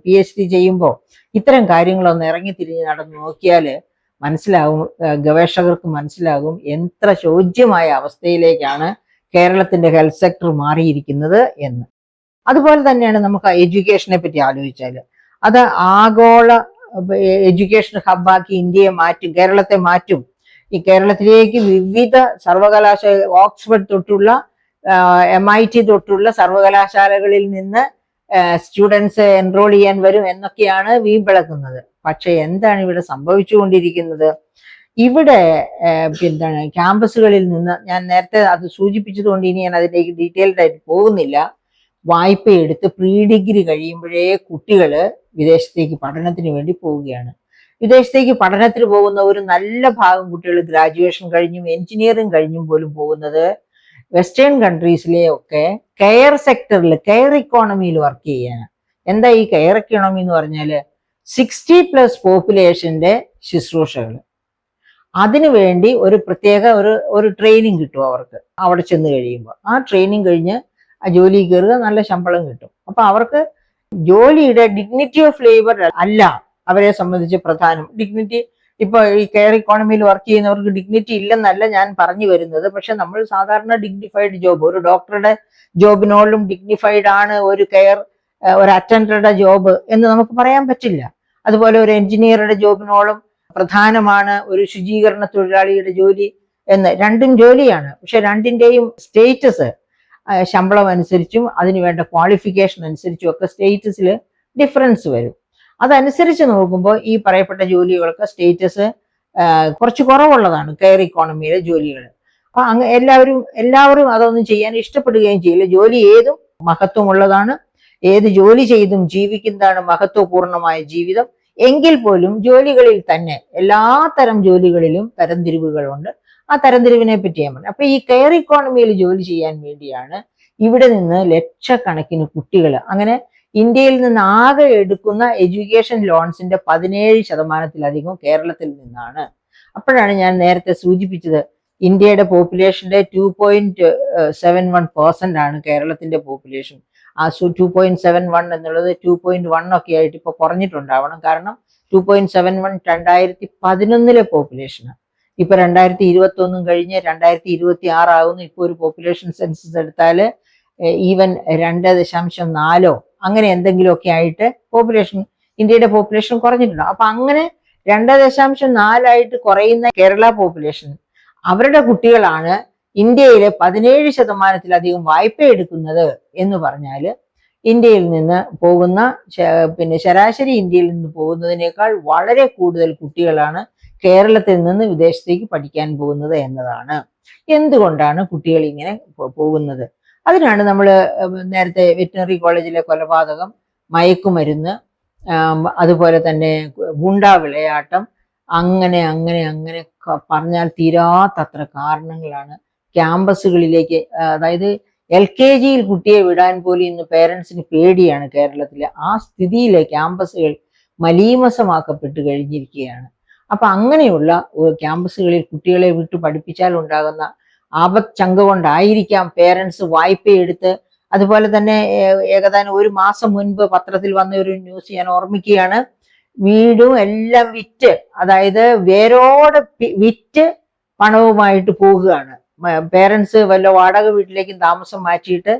PhD ചെയ്യുമ്പോൾ ഇത്തരം കാര്യങ്ങളൊന്ന് ഇറങ്ങി തിരിഞ്ഞ് നടന്ന് നോക്കിയാല് മനസ്സിലാകും, ഗവേഷകർക്ക് മനസ്സിലാകും എത്ര ശോച്യമായ അവസ്ഥയിലേക്കാണ് കേരളത്തിന്റെ ഹെൽത്ത് സെക്ടർ മാറിയിരിക്കുന്നത് എന്ന്. അതുപോലെ തന്നെയാണ് നമുക്ക് എഡ്യൂക്കേഷനെ പറ്റി ആലോചിച്ചാൽ, അത് ആഗോള എഡ്യൂക്കേഷൻ ഹബ്ബാക്കി ഇന്ത്യയെ മാറ്റും, കേരളത്തെ മാറ്റും. ഈ കേരളത്തിലേക്ക് വിവിധ സർവകലാശാല, ഓക്സ്ഫോർഡ് തൊട്ടുള്ള MIT തൊട്ടുള്ള സർവകലാശാലകളിൽ നിന്ന് സ്റ്റുഡൻസ് എൻറോൾ ചെയ്യാൻ വരും എന്നൊക്കെയാണ് വീമ്പിളക്കുന്നത്. പക്ഷെ എന്താണ് ഇവിടെ സംഭവിച്ചുകൊണ്ടിരിക്കുന്നത്? ഇവിടെ എന്താണ് ക്യാമ്പസുകളിൽ നിന്ന്, ഞാൻ നേരത്തെ അത് സൂചിപ്പിച്ചതുകൊണ്ട് ഇനി ഞാൻ അതിലേക്ക് ഡീറ്റെയിൽഡ് ആയിട്ട് പോകുന്നില്ല, വായ്പ എടുത്ത് പ്രീ ഡിഗ്രി കഴിയുമ്പോഴേ കുട്ടികൾ വിദേശത്തേക്ക് പഠനത്തിന് വേണ്ടി പോവുകയാണ്. വിദേശത്തേക്ക് പഠനത്തിന് പോകുന്ന ഒരു നല്ല ഭാഗം കുട്ടികൾ ഗ്രാജുവേഷൻ കഴിഞ്ഞും എഞ്ചിനീയറിംഗ് കഴിഞ്ഞും പോലും പോകുന്നത് വെസ്റ്റേൺ കൺട്രീസിലെ ഒക്കെ കെയർ സെക്ടറിൽ, കെയർ ഇക്കോണമിയിൽ വർക്ക് ചെയ്യാനാണ്. എന്താ ഈ കെയർ ഇക്കോണമി എന്ന് പറഞ്ഞാൽ 60+ പോപ്പുലേഷന്റെ ശുശ്രൂഷകൾ. അതിനുവേണ്ടി ഒരു പ്രത്യേക ഒരു ട്രെയിനിങ് കിട്ടും അവർക്ക് അവിടെ ചെന്ന് കഴിയുമ്പോൾ. ആ ട്രെയിനിങ് കഴിഞ്ഞ് ആ ജോലി കയറുക, നല്ല ശമ്പളം കിട്ടും. അപ്പൊ അവർക്ക് ജോലിയുടെ ഡിഗ്നിറ്റി ഓഫ് ലേബർ അല്ല അവരെ സംബന്ധിച്ച് പ്രധാനം. ഡിഗ്നിറ്റി, ഇപ്പൊ ഈ കെയർ ഇക്കോണമിയിൽ വർക്ക് ചെയ്യുന്നവർക്ക് ഡിഗ്നിറ്റി ഇല്ലെന്നല്ല ഞാൻ പറഞ്ഞു വരുന്നത്. പക്ഷെ നമ്മൾ സാധാരണ ഡിഗ്നിഫൈഡ് ജോബ്, ഒരു ഡോക്ടറുടെ ജോബിനോടും ഡിഗ്നിഫൈഡ് ആണ് ഒരു അറ്റൻഡറുടെ ജോബ് എന്ന് നമുക്ക് പറയാൻ പറ്റില്ല. അതുപോലെ ഒരു എഞ്ചിനീയറുടെ ജോബിനോളം പ്രധാനമാണ് ഒരു ശുചീകരണ തൊഴിലാളിയുടെ ജോലി എന്ന്. രണ്ടും ജോലിയാണ്, പക്ഷെ രണ്ടിന്റെയും സ്റ്റേറ്റസ്, ശമ്പളം അനുസരിച്ചും അതിനുവേണ്ട ക്വാളിഫിക്കേഷൻ അനുസരിച്ചും ഒക്കെ സ്റ്റേറ്റസിൽ ഡിഫറൻസ് വരും. അതനുസരിച്ച് നോക്കുമ്പോൾ ഈ പറയപ്പെട്ട ജോലികൾക്ക് സ്റ്റേറ്റസ് കുറച്ച് കുറവുള്ളതാണ് കെയർ ഇക്കോണമിയിലെ ജോലികൾ. അപ്പൊ എല്ലാവരും അതൊന്നും ചെയ്യാൻ ഇഷ്ടപ്പെടുകയും ചെയ്യില്ല. ജോലി ഏതും മഹത്വമുള്ളതാണ്, ഏത് ജോലി ചെയ്തും ജീവിക്കുന്നതാണ് മഹത്വപൂർണമായ ജീവിതം. എങ്കിൽ പോലും ജോലികളിൽ തന്നെ എല്ലാത്തരം ജോലികളിലും തരംതിരിവുകളുണ്ട്. ആ തരംതിരിവിനെ പറ്റി ഞാൻ പറഞ്ഞു. അപ്പൊ ഈ കെയർ ഇക്കോണമിയിൽ ജോലി ചെയ്യാൻ വേണ്ടിയാണ് ഇവിടെ നിന്ന് ലക്ഷക്കണക്കിന് കുട്ടികൾ, അങ്ങനെ ഇന്ത്യയിൽ നിന്ന് ആകെ എടുക്കുന്ന എഡ്യൂക്കേഷൻ ലോൺസിന്റെ 17% കേരളത്തിൽ നിന്നാണ്. അപ്പോഴാണ് ഞാൻ നേരത്തെ സൂചിപ്പിച്ചത്, ഇന്ത്യയുടെ പോപ്പുലേഷന്റെ 2.71% ആണ് കേരളത്തിന്റെ പോപ്പുലേഷൻ. ആ 2.71 എന്നുള്ളത് 2.1 ഒക്കെ ആയിട്ട് ഇപ്പൊ കുറഞ്ഞിട്ടുണ്ടാവണം. കാരണം 2.71 2011 പോപ്പുലേഷനാണ്. ഇപ്പൊ 2021 കഴിഞ്ഞ് 2026 ആകുന്നു. ഇപ്പൊ ഒരു പോപ്പുലേഷൻ സെൻസസ് എടുത്താല് ഈവൻ 2.4 അങ്ങനെ എന്തെങ്കിലുമൊക്കെ ആയിട്ട് ഇന്ത്യയുടെ പോപ്പുലേഷൻ കുറഞ്ഞിട്ടുണ്ട്. അപ്പൊ അങ്ങനെ 2.4 കുറയുന്ന കേരള പോപ്പുലേഷൻ, അവരുടെ കുട്ടികളാണ് ഇന്ത്യയിലെ 17% വായ്പ എടുക്കുന്നത് എന്ന് പറഞ്ഞാൽ ഇന്ത്യയിൽ നിന്ന് പോകുന്ന ശരാശരി ഇന്ത്യയിൽ നിന്ന് പോകുന്നതിനേക്കാൾ വളരെ കൂടുതൽ കുട്ടികളാണ് കേരളത്തിൽ നിന്ന് വിദേശത്തേക്ക് പഠിക്കാൻ പോകുന്നത് എന്നതാണ്. എന്തുകൊണ്ടാണ് കുട്ടികൾ ഇങ്ങനെ പോകുന്നത്? അതിനാണ് നമ്മൾ നേരത്തെ വെറ്റിനറി കോളേജിലെ കൊലപാതകം, മയക്കുമരുന്ന്, അതുപോലെ തന്നെ ഗുണ്ടാ വിളയാട്ടം, അങ്ങനെ അങ്ങനെ അങ്ങനെ പറഞ്ഞാൽ തീരാത്തത്ര കാരണങ്ങളാണ് ക്യാമ്പസുകളിലേക്ക്. അതായത് LKG കുട്ടിയെ വിടാൻ പോലും ഇന്ന് പേരൻസിന് പേടിയാണ് കേരളത്തിലെ. ആ സ്ഥിതിയിൽ ക്യാമ്പസുകൾ മലീമസമാക്കപ്പെട്ട് കഴിഞ്ഞിരിക്കുകയാണ്. അപ്പൊ അങ്ങനെയുള്ള ക്യാമ്പസുകളിൽ കുട്ടികളെ വിട്ടു പഠിപ്പിച്ചാൽ ഉണ്ടാകുന്ന ആപത്ചങ്ക കൊണ്ടായിരിക്കാം പേരൻസ് വായ്പയെടുത്ത്. അതുപോലെ തന്നെ ഏകദേശം ഒരു മാസം മുൻപ് പത്രത്തിൽ വന്ന ഒരു ന്യൂസ് ഞാൻ ഓർമ്മിക്കുകയാണ്. വീടും എല്ലാം വിറ്റ്, അതായത് വേരോടെ വിറ്റ് പണവുമായിട്ട് പോകുകയാണ്. പേരൻസ് വല്ല വാടക വീട്ടിലേക്കും താമസം മാറ്റിയിട്ട്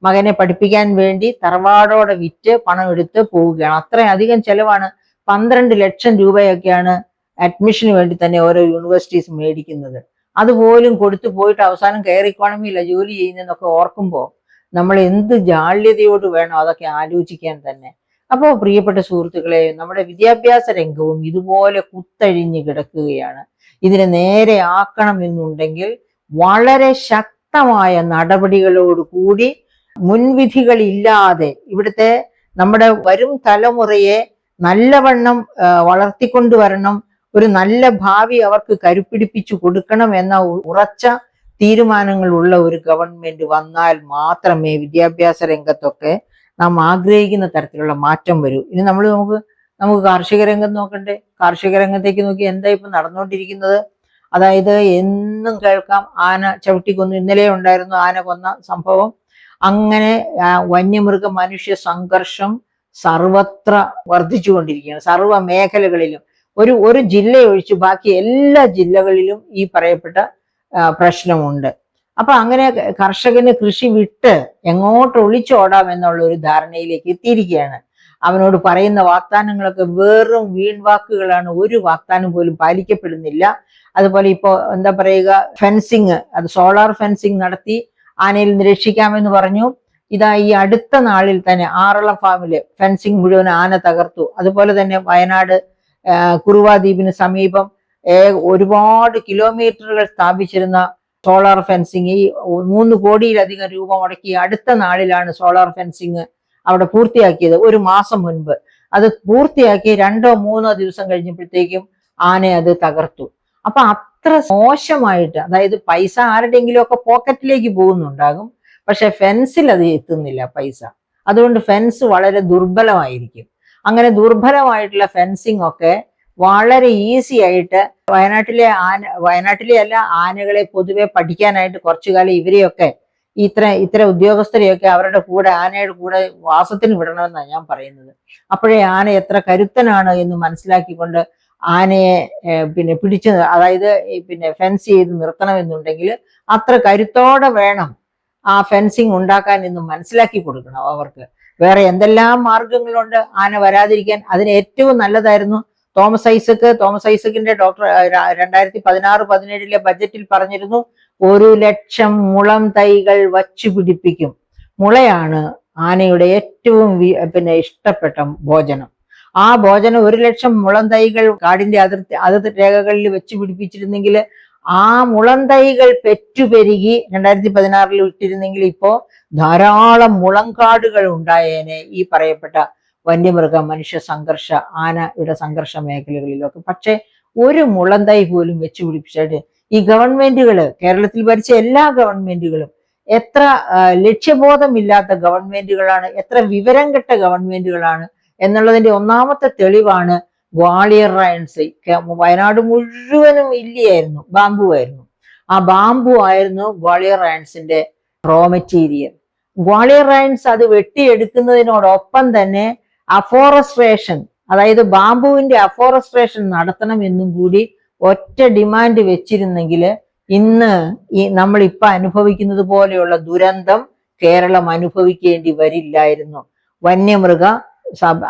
മകനെ പഠിപ്പിക്കാൻ വേണ്ടി തറവാടോടെ വിറ്റ് പണം എടുത്ത് പോവുകയാണ്. അത്രയധികം ചെലവാണ്. 12 ലക്ഷം രൂപയൊക്കെയാണ് അഡ്മിഷന് വേണ്ടി തന്നെ ഓരോ യൂണിവേഴ്സിറ്റീസ് മേടിക്കുന്നത്. അതുപോലും കൊടുത്തു പോയിട്ട് അവസാനം കെയർ ഇക്കോണമിയില്ല ജോലി ചെയ്യുന്നതെന്നൊക്കെ ഓർക്കുമ്പോൾ നമ്മൾ എന്ത് ജാള്യതയോട് വേണം അതൊക്കെ ആലോചിക്കാൻ തന്നെ. അപ്പോൾ പ്രിയപ്പെട്ട സുഹൃത്തുക്കളെ, നമ്മുടെ വിദ്യാഭ്യാസ രംഗവും ഇതുപോലെ കുത്തഴിഞ്ഞു കിടക്കുകയാണ്. ഇതിനെ നേരെ ആക്കണം എന്നുണ്ടെങ്കിൽ വളരെ ശക്തമായ നടപടികളോട് കൂടി, മുൻവിധികളില്ലാതെ ഇവിടുത്തെ നമ്മുടെ വരും തലമുറയെ നല്ലവണ്ണം വളർത്തിക്കൊണ്ടുവരണം, ഒരു നല്ല ഭാവി അവർക്ക് കരുപ്പിടിപ്പിച്ചു കൊടുക്കണം എന്ന ഉറച്ച തീരുമാനങ്ങൾ ഉള്ള ഒരു ഗവൺമെന്റ് വന്നാൽ മാത്രമേ വിദ്യാഭ്യാസ രംഗത്തൊക്കെ നാം ആഗ്രഹിക്കുന്ന തരത്തിലുള്ള മാറ്റം വരൂ. ഇനി നമുക്ക് കാർഷിക രംഗം നോക്കണ്ടേ? കാർഷിക രംഗത്തേക്ക് നോക്കി എന്താ ഇപ്പൊ നടന്നുകൊണ്ടിരിക്കുന്നത്? അതായത് എന്നും കേൾക്കാം ആന ചവിട്ടിക്കൊന്നു. ഇന്നലെ ഉണ്ടായിരുന്നു ആന കൊന്ന സംഭവം. അങ്ങനെ വന്യമൃഗ മനുഷ്യ സംഘർഷം സർവത്ര വർദ്ധിച്ചുകൊണ്ടിരിക്കുകയാണ്. സർവ്വ മേഖലകളിലും. ഒരു ജില്ല ഒഴിച്ച് ബാക്കി എല്ലാ ജില്ലകളിലും ഈ പറയപ്പെട്ട പ്രശ്നമുണ്ട്. അപ്പൊ അങ്ങനെ കർഷകന് കൃഷി വിട്ട് എങ്ങോട്ട് ഒളിച്ചോടാം എന്നുള്ള ഒരു ധാരണയിലേക്ക് എത്തിയിരിക്കുകയാണ്. അവനോട് പറയുന്ന വാഗ്ദാനങ്ങളൊക്കെ വെറും വീൺവാക്കുകളാണ്. ഒരു വാഗ്ദാനം പോലും പാലിക്കപ്പെടുന്നില്ല. അതുപോലെ ഇപ്പോ എന്താ പറയുക, ഫെൻസിങ്, അത് സോളാർ ഫെൻസിങ് നടത്തി ആനയിൽ നിന്ന് രക്ഷിക്കാമെന്ന് പറഞ്ഞു. ഇതാ ഈ അടുത്ത നാളിൽ തന്നെ ആറളം ഫാമില് ഫെൻസിങ് മുഴുവൻ ആന തകർത്തു. അതുപോലെ തന്നെ വയനാട് കുറുവാദ്വീപിന് സമീപം ഒരുപാട് കിലോമീറ്ററുകൾ സ്ഥാപിച്ചിരുന്ന സോളാർ ഫെൻസിങ് ഈ 3 കോടിയിലധികം രൂപ മുടക്കി അടുത്ത നാളിലാണ് സോളാർ ഫെൻസിങ് അവിടെ പൂർത്തിയാക്കിയത്. ഒരു മാസം മുൻപ് അത് പൂർത്തിയാക്കി 2-3 ദിവസം കഴിഞ്ഞപ്പോഴത്തേക്കും ആന അത് തകർത്തു. അപ്പൊ അത്ര മോശമായിട്ട്, അതായത് പൈസ ആരുടെയെങ്കിലും ഒക്കെ പോക്കറ്റിലേക്ക് പോകുന്നുണ്ടാകും, പക്ഷെ ഫെൻസിൽ അത് എത്തുന്നില്ല പൈസ. അതുകൊണ്ട് ഫെൻസ് വളരെ ദുർബലമായിരിക്കും. അങ്ങനെ ദുർബലമായിട്ടുള്ള ഫെൻസിങ് ഒക്കെ വളരെ ഈസി ആയിട്ട് വയനാട്ടിലെ അല്ല, ആനകളെ പൊതുവെ പഠിക്കാനായിട്ട് കുറച്ചു കാലം ഇവരെയൊക്കെ ഇത്ര ഉദ്യോഗസ്ഥരെയൊക്കെ അവരുടെ കൂടെ, ആനയുടെ കൂടെ വാസത്തിന് വിടണമെന്നാണ് ഞാൻ പറയുന്നത്. അപ്പോഴേ ആന എത്ര കരുത്തനാണ് എന്ന് മനസ്സിലാക്കിക്കൊണ്ട് ആനയെ പിടിച്ച്, അതായത് ഫെൻസ് ചെയ്ത് നിർത്തണമെന്നുണ്ടെങ്കിൽ അത്ര കരുത്തോടെ വേണം ആ ഫെൻസിങ് ഉണ്ടാക്കാൻ എന്ന് മനസ്സിലാക്കി കൊടുക്കണം അവർക്ക്. വേറെ എന്തെല്ലാം മാർഗങ്ങളുണ്ട് ആന വരാതിരിക്കാൻ. അതിന് ഏറ്റവും നല്ലതായിരുന്നു തോമസ് ഐസക്കിന്റെ ഡോക്ടർ 2016-17 ബജറ്റിൽ പറഞ്ഞിരുന്നു 1,00,000 മുളം തൈകൾ വച്ചു പിടിപ്പിക്കും. മുളയാണ് ആനയുടെ ഏറ്റവും ഇഷ്ടപ്പെട്ട ഭോജനം. ആ ഭോജനം 1,00,000 മുളം തൈകൾ കാടിന്റെ അതിർത്തി രേഖകളിൽ വെച്ച് പിടിപ്പിച്ചിരുന്നെങ്കിൽ ആ മുളം തൈകൾ പെറ്റുപെരുകി 2016 ഇട്ടിരുന്നെങ്കിൽ ഇപ്പോ ധാരാളം മുളങ്കാടുകൾ ഉണ്ടായേനെ ഈ പറയപ്പെട്ട വന്യമൃഗ മനുഷ്യ സംഘർഷ ആനയുടെ സംഘർഷ മേഖലകളിലൊക്കെ. പക്ഷെ ഒരു മുളം തൈ പോലും വെച്ച് പിടിപ്പിച്ചിട്ട് ഈ ഗവൺമെന്റുകള്, കേരളത്തിൽ ഭരിച്ച എല്ലാ ഗവൺമെന്റുകളും എത്ര ലക്ഷ്യബോധമില്ലാത്ത ഗവൺമെന്റുകളാണ്, എത്ര വിവരം കെട്ട ഗവൺമെന്റുകളാണ് എന്നുള്ളതിന്റെ ഒന്നാമത്തെ തെളിവാണ് ഗ്വാളിയർ റയൻസ്. വയനാട് മുഴുവനും ഇല്ലിയായിരുന്നു, ബാംബു ആയിരുന്നു. ആ ബാംബു ആയിരുന്നു ഗ്വാളിയർ റയൻസിന്റെ റോ മെറ്റീരിയൽ. ഗ്വാളിയർ റയൻസ് അത് വെട്ടിയെടുക്കുന്നതിനോടൊപ്പം തന്നെ അഫോറസ്ട്രേഷൻ, അതായത് ബാംബുവിന്റെ അഫോറസ്ട്രേഷൻ നടത്തണം എന്നും കൂടി ഒറ്റ ഡിമാൻഡ് വെച്ചിരുന്നെങ്കിൽ ഇന്ന് നമ്മളിപ്പൊ അനുഭവിക്കുന്നത് പോലെയുള്ള ദുരന്തം കേരളം അനുഭവിക്കേണ്ടി വരില്ലായിരുന്നു. വന്യമൃഗ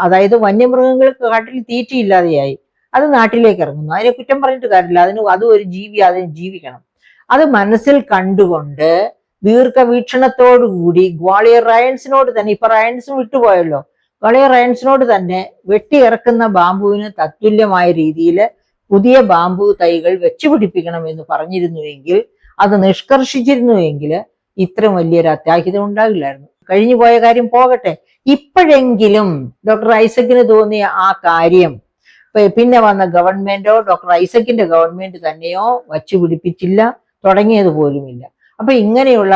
അതായത് വന്യമൃഗങ്ങൾക്ക് കാട്ടിൽ തീറ്റയില്ലാതെയായി, അത് നാട്ടിലേക്ക് ഇറങ്ങുന്നു. അതിനെ കുറ്റം പറഞ്ഞിട്ട് കാര്യമില്ല, അതും ഒരു ജീവി, അതിന് ജീവിക്കണം. അത് മനസ്സിൽ കണ്ടുകൊണ്ട് ദീർഘവീക്ഷണത്തോടുകൂടി ഗ്വാളിയർ റയൻസിനോട് തന്നെ, ഇപ്പൊ റയൻസ് വിട്ടുപോയല്ലോ, ഗ്വാളിയർ റയൻസിനോട് തന്നെ വെട്ടിയിറക്കുന്ന ബാംബുവിന് തത്തുല്യമായ രീതിയിൽ പുതിയ ബാംബു തൈകൾ വെച്ചുപിടിപ്പിക്കണം എന്ന് പറഞ്ഞിരുന്നുവെങ്കിൽ, അത് നിഷ്കർഷിച്ചിരുന്നുവെങ്കിൽ ഇത്രയും വലിയൊരു അത്യാഹിതം ഉണ്ടാകില്ലായിരുന്നു. കഴിഞ്ഞു പോയ കാര്യം പോകട്ടെ, ഇപ്പോഴെങ്കിലും ഡോക്ടർ ഐസക്കിന് തോന്നിയ ആ കാര്യം പിന്നെ വന്ന ഗവൺമെന്റോ ഡോക്ടർ ഐസക്കിന്റെ ഗവൺമെന്റ് തന്നെയോ വച്ചുപിടിപ്പിച്ചില്ല, തുടങ്ങിയത് പോലുമില്ല. അപ്പൊ ഇങ്ങനെയുള്ള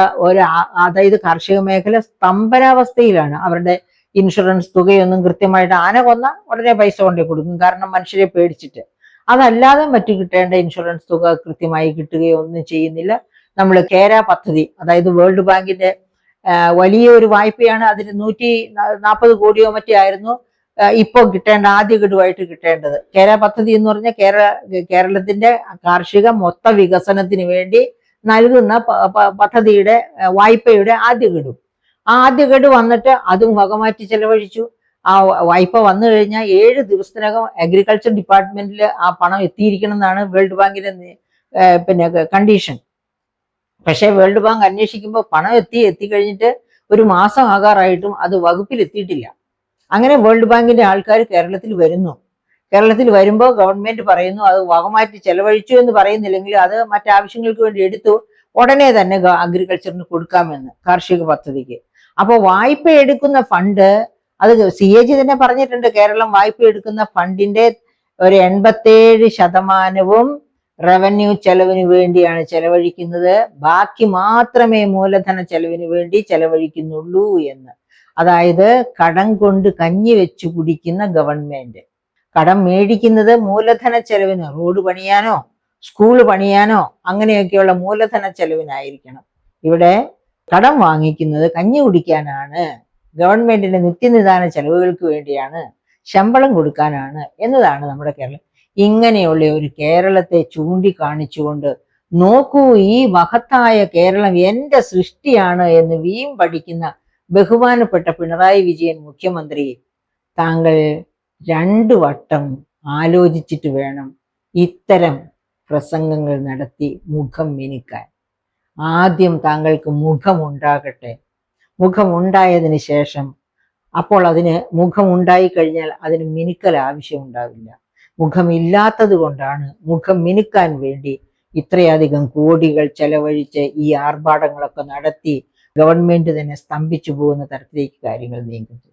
അതായത് കാർഷിക മേഖല സ്തംഭനാവസ്ഥയിലാണ്. അവരുടെ ഇൻഷുറൻസ് തുകയൊന്നും കൃത്യമായിട്ട്, ആന കൊന്ന ഉടനെ പൈസ കൊണ്ടേ കൊടുക്കും, കാരണം മനുഷ്യരെ പേടിച്ചിട്ട്. അതല്ലാതെ മറ്റു കിട്ടേണ്ട ഇൻഷുറൻസ് തുക കൃത്യമായി കിട്ടുകയോ ഒന്നും ചെയ്യുന്നില്ല. നമ്മൾ കേര പദ്ധതി, അതായത് വേൾഡ് ബാങ്കിന്റെ വലിയ ഒരു വായ്പയാണ്, അതിന് 140 കോടിയോ മറ്റോ ആയിരുന്നു ഇപ്പൊ കിട്ടേണ്ട, ആദ്യ ഗഡുവായിട്ട് കിട്ടേണ്ടത്. കേര പദ്ധതി എന്ന് പറഞ്ഞാൽ കേരളത്തിന്റെ കാർഷിക മൊത്ത വികസനത്തിന് വേണ്ടി നൽകുന്ന പദ്ധതിയുടെ വായ്പയുടെ ആദ്യ ഗഡു. ആ ആദ്യ ഗഡു വന്നിട്ട് അതും വകമാറ്റി ചെലവഴിച്ചു. ആ വായ്പ വന്നു കഴിഞ്ഞാൽ 7 ദിവസത്തിനകം അഗ്രികൾച്ചർ ഡിപ്പാർട്ട്മെന്റിൽ ആ പണം എത്തിയിരിക്കണം എന്നാണ് വേൾഡ് ബാങ്കിന്റെ കണ്ടീഷൻ. പക്ഷേ വേൾഡ് ബാങ്ക് അന്വേഷിക്കുമ്പോൾ പണം എത്തിക്കഴിഞ്ഞിട്ട് 1 മാസം ആകാറായിട്ടും അത് വകുപ്പിൽ എത്തിയിട്ടില്ല. അങ്ങനെ വേൾഡ് ബാങ്കിന്റെ ആൾക്കാർ കേരളത്തിൽ വരുന്നു. കേരളത്തിൽ വരുമ്പോൾ ഗവൺമെന്റ് പറയുന്നു അത് വകമാറ്റി ചെലവഴിച്ചു എന്ന് പറയുന്നില്ലെങ്കിൽ അത് മറ്റാവശ്യങ്ങൾക്ക് വേണ്ടി എടുത്തു, ഉടനെ തന്നെ അഗ്രികൾച്ചറിന് കൊടുക്കാമെന്ന്, കാർഷിക പദ്ധതിക്ക്. അപ്പോൾ വായ്പ എടുക്കുന്ന ഫണ്ട്, അത് CAG തന്നെ പറഞ്ഞിട്ടുണ്ട്, കേരളം വായ്പ എടുക്കുന്ന ഫണ്ടിന്റെ ഒരു 87% റവന്യൂ ചെലവിന് വേണ്ടിയാണ് ചെലവഴിക്കുന്നത്, ബാക്കി മാത്രമേ മൂലധന ചെലവിന് വേണ്ടി ചെലവഴിക്കുന്നുള്ളൂ എന്ന്. അതായത് കടം കൊണ്ട് കഞ്ഞി വെച്ചു കുടിക്കുന്ന ഗവൺമെന്റ് കടം മേടിക്കുന്നത് മൂലധന ചെലവിന്, റോഡ് പണിയാനോ സ്കൂള് പണിയാനോ അങ്ങനെയൊക്കെയുള്ള മൂലധന ചെലവിനായിരിക്കണം. ഇവിടെ കടം വാങ്ങിക്കുന്നത് കഞ്ഞി കുടിക്കാനാണ്, ഗവൺമെന്റിന്റെ നിത്യനിദാന ചെലവുകൾക്ക് വേണ്ടിയാണ്, ശമ്പളം കൊടുക്കാനാണ് എന്നതാണ് നമ്മുടെ കേരളം. ഇങ്ങനെയുള്ള ഒരു കേരളത്തെ ചൂണ്ടിക്കാണിച്ചുകൊണ്ട്, നോക്കൂ ഈ മഹത്തായ കേരളം എന്റെ സൃഷ്ടിയാണ് എന്ന് പഠിക്കുന്ന ബഹുമാനപ്പെട്ട പിണറായി വിജയൻ മുഖ്യമന്ത്രി, താങ്കൾ 2 വട്ടം ആലോചിച്ചിട്ട് വേണം ഇത്തരം പ്രസംഗങ്ങൾ നടത്തി മുഖം മിനുക്കാൻ. ആദ്യം താങ്കൾക്ക് മുഖമുണ്ടാകട്ടെ. മുഖമുണ്ടായതിന് ശേഷം, അപ്പോൾ അതിന് മുഖമുണ്ടായി കഴിഞ്ഞാൽ അതിന് മിനുക്കൽ ആവശ്യമുണ്ടാവില്ല. മുഖമില്ലാത്തത് കൊണ്ടാണ് മുഖം മിനുക്കാൻ വേണ്ടി ഇത്രയധികം കോടികൾ ചെലവഴിച്ച് ഈ ആർഭാടങ്ങളൊക്കെ നടത്തി ഗവൺമെന്റ് തന്നെ സ്തംഭിച്ചു പോകുന്ന തരത്തിലേക്ക് കാര്യങ്ങൾ നീങ്ങുന്നത്.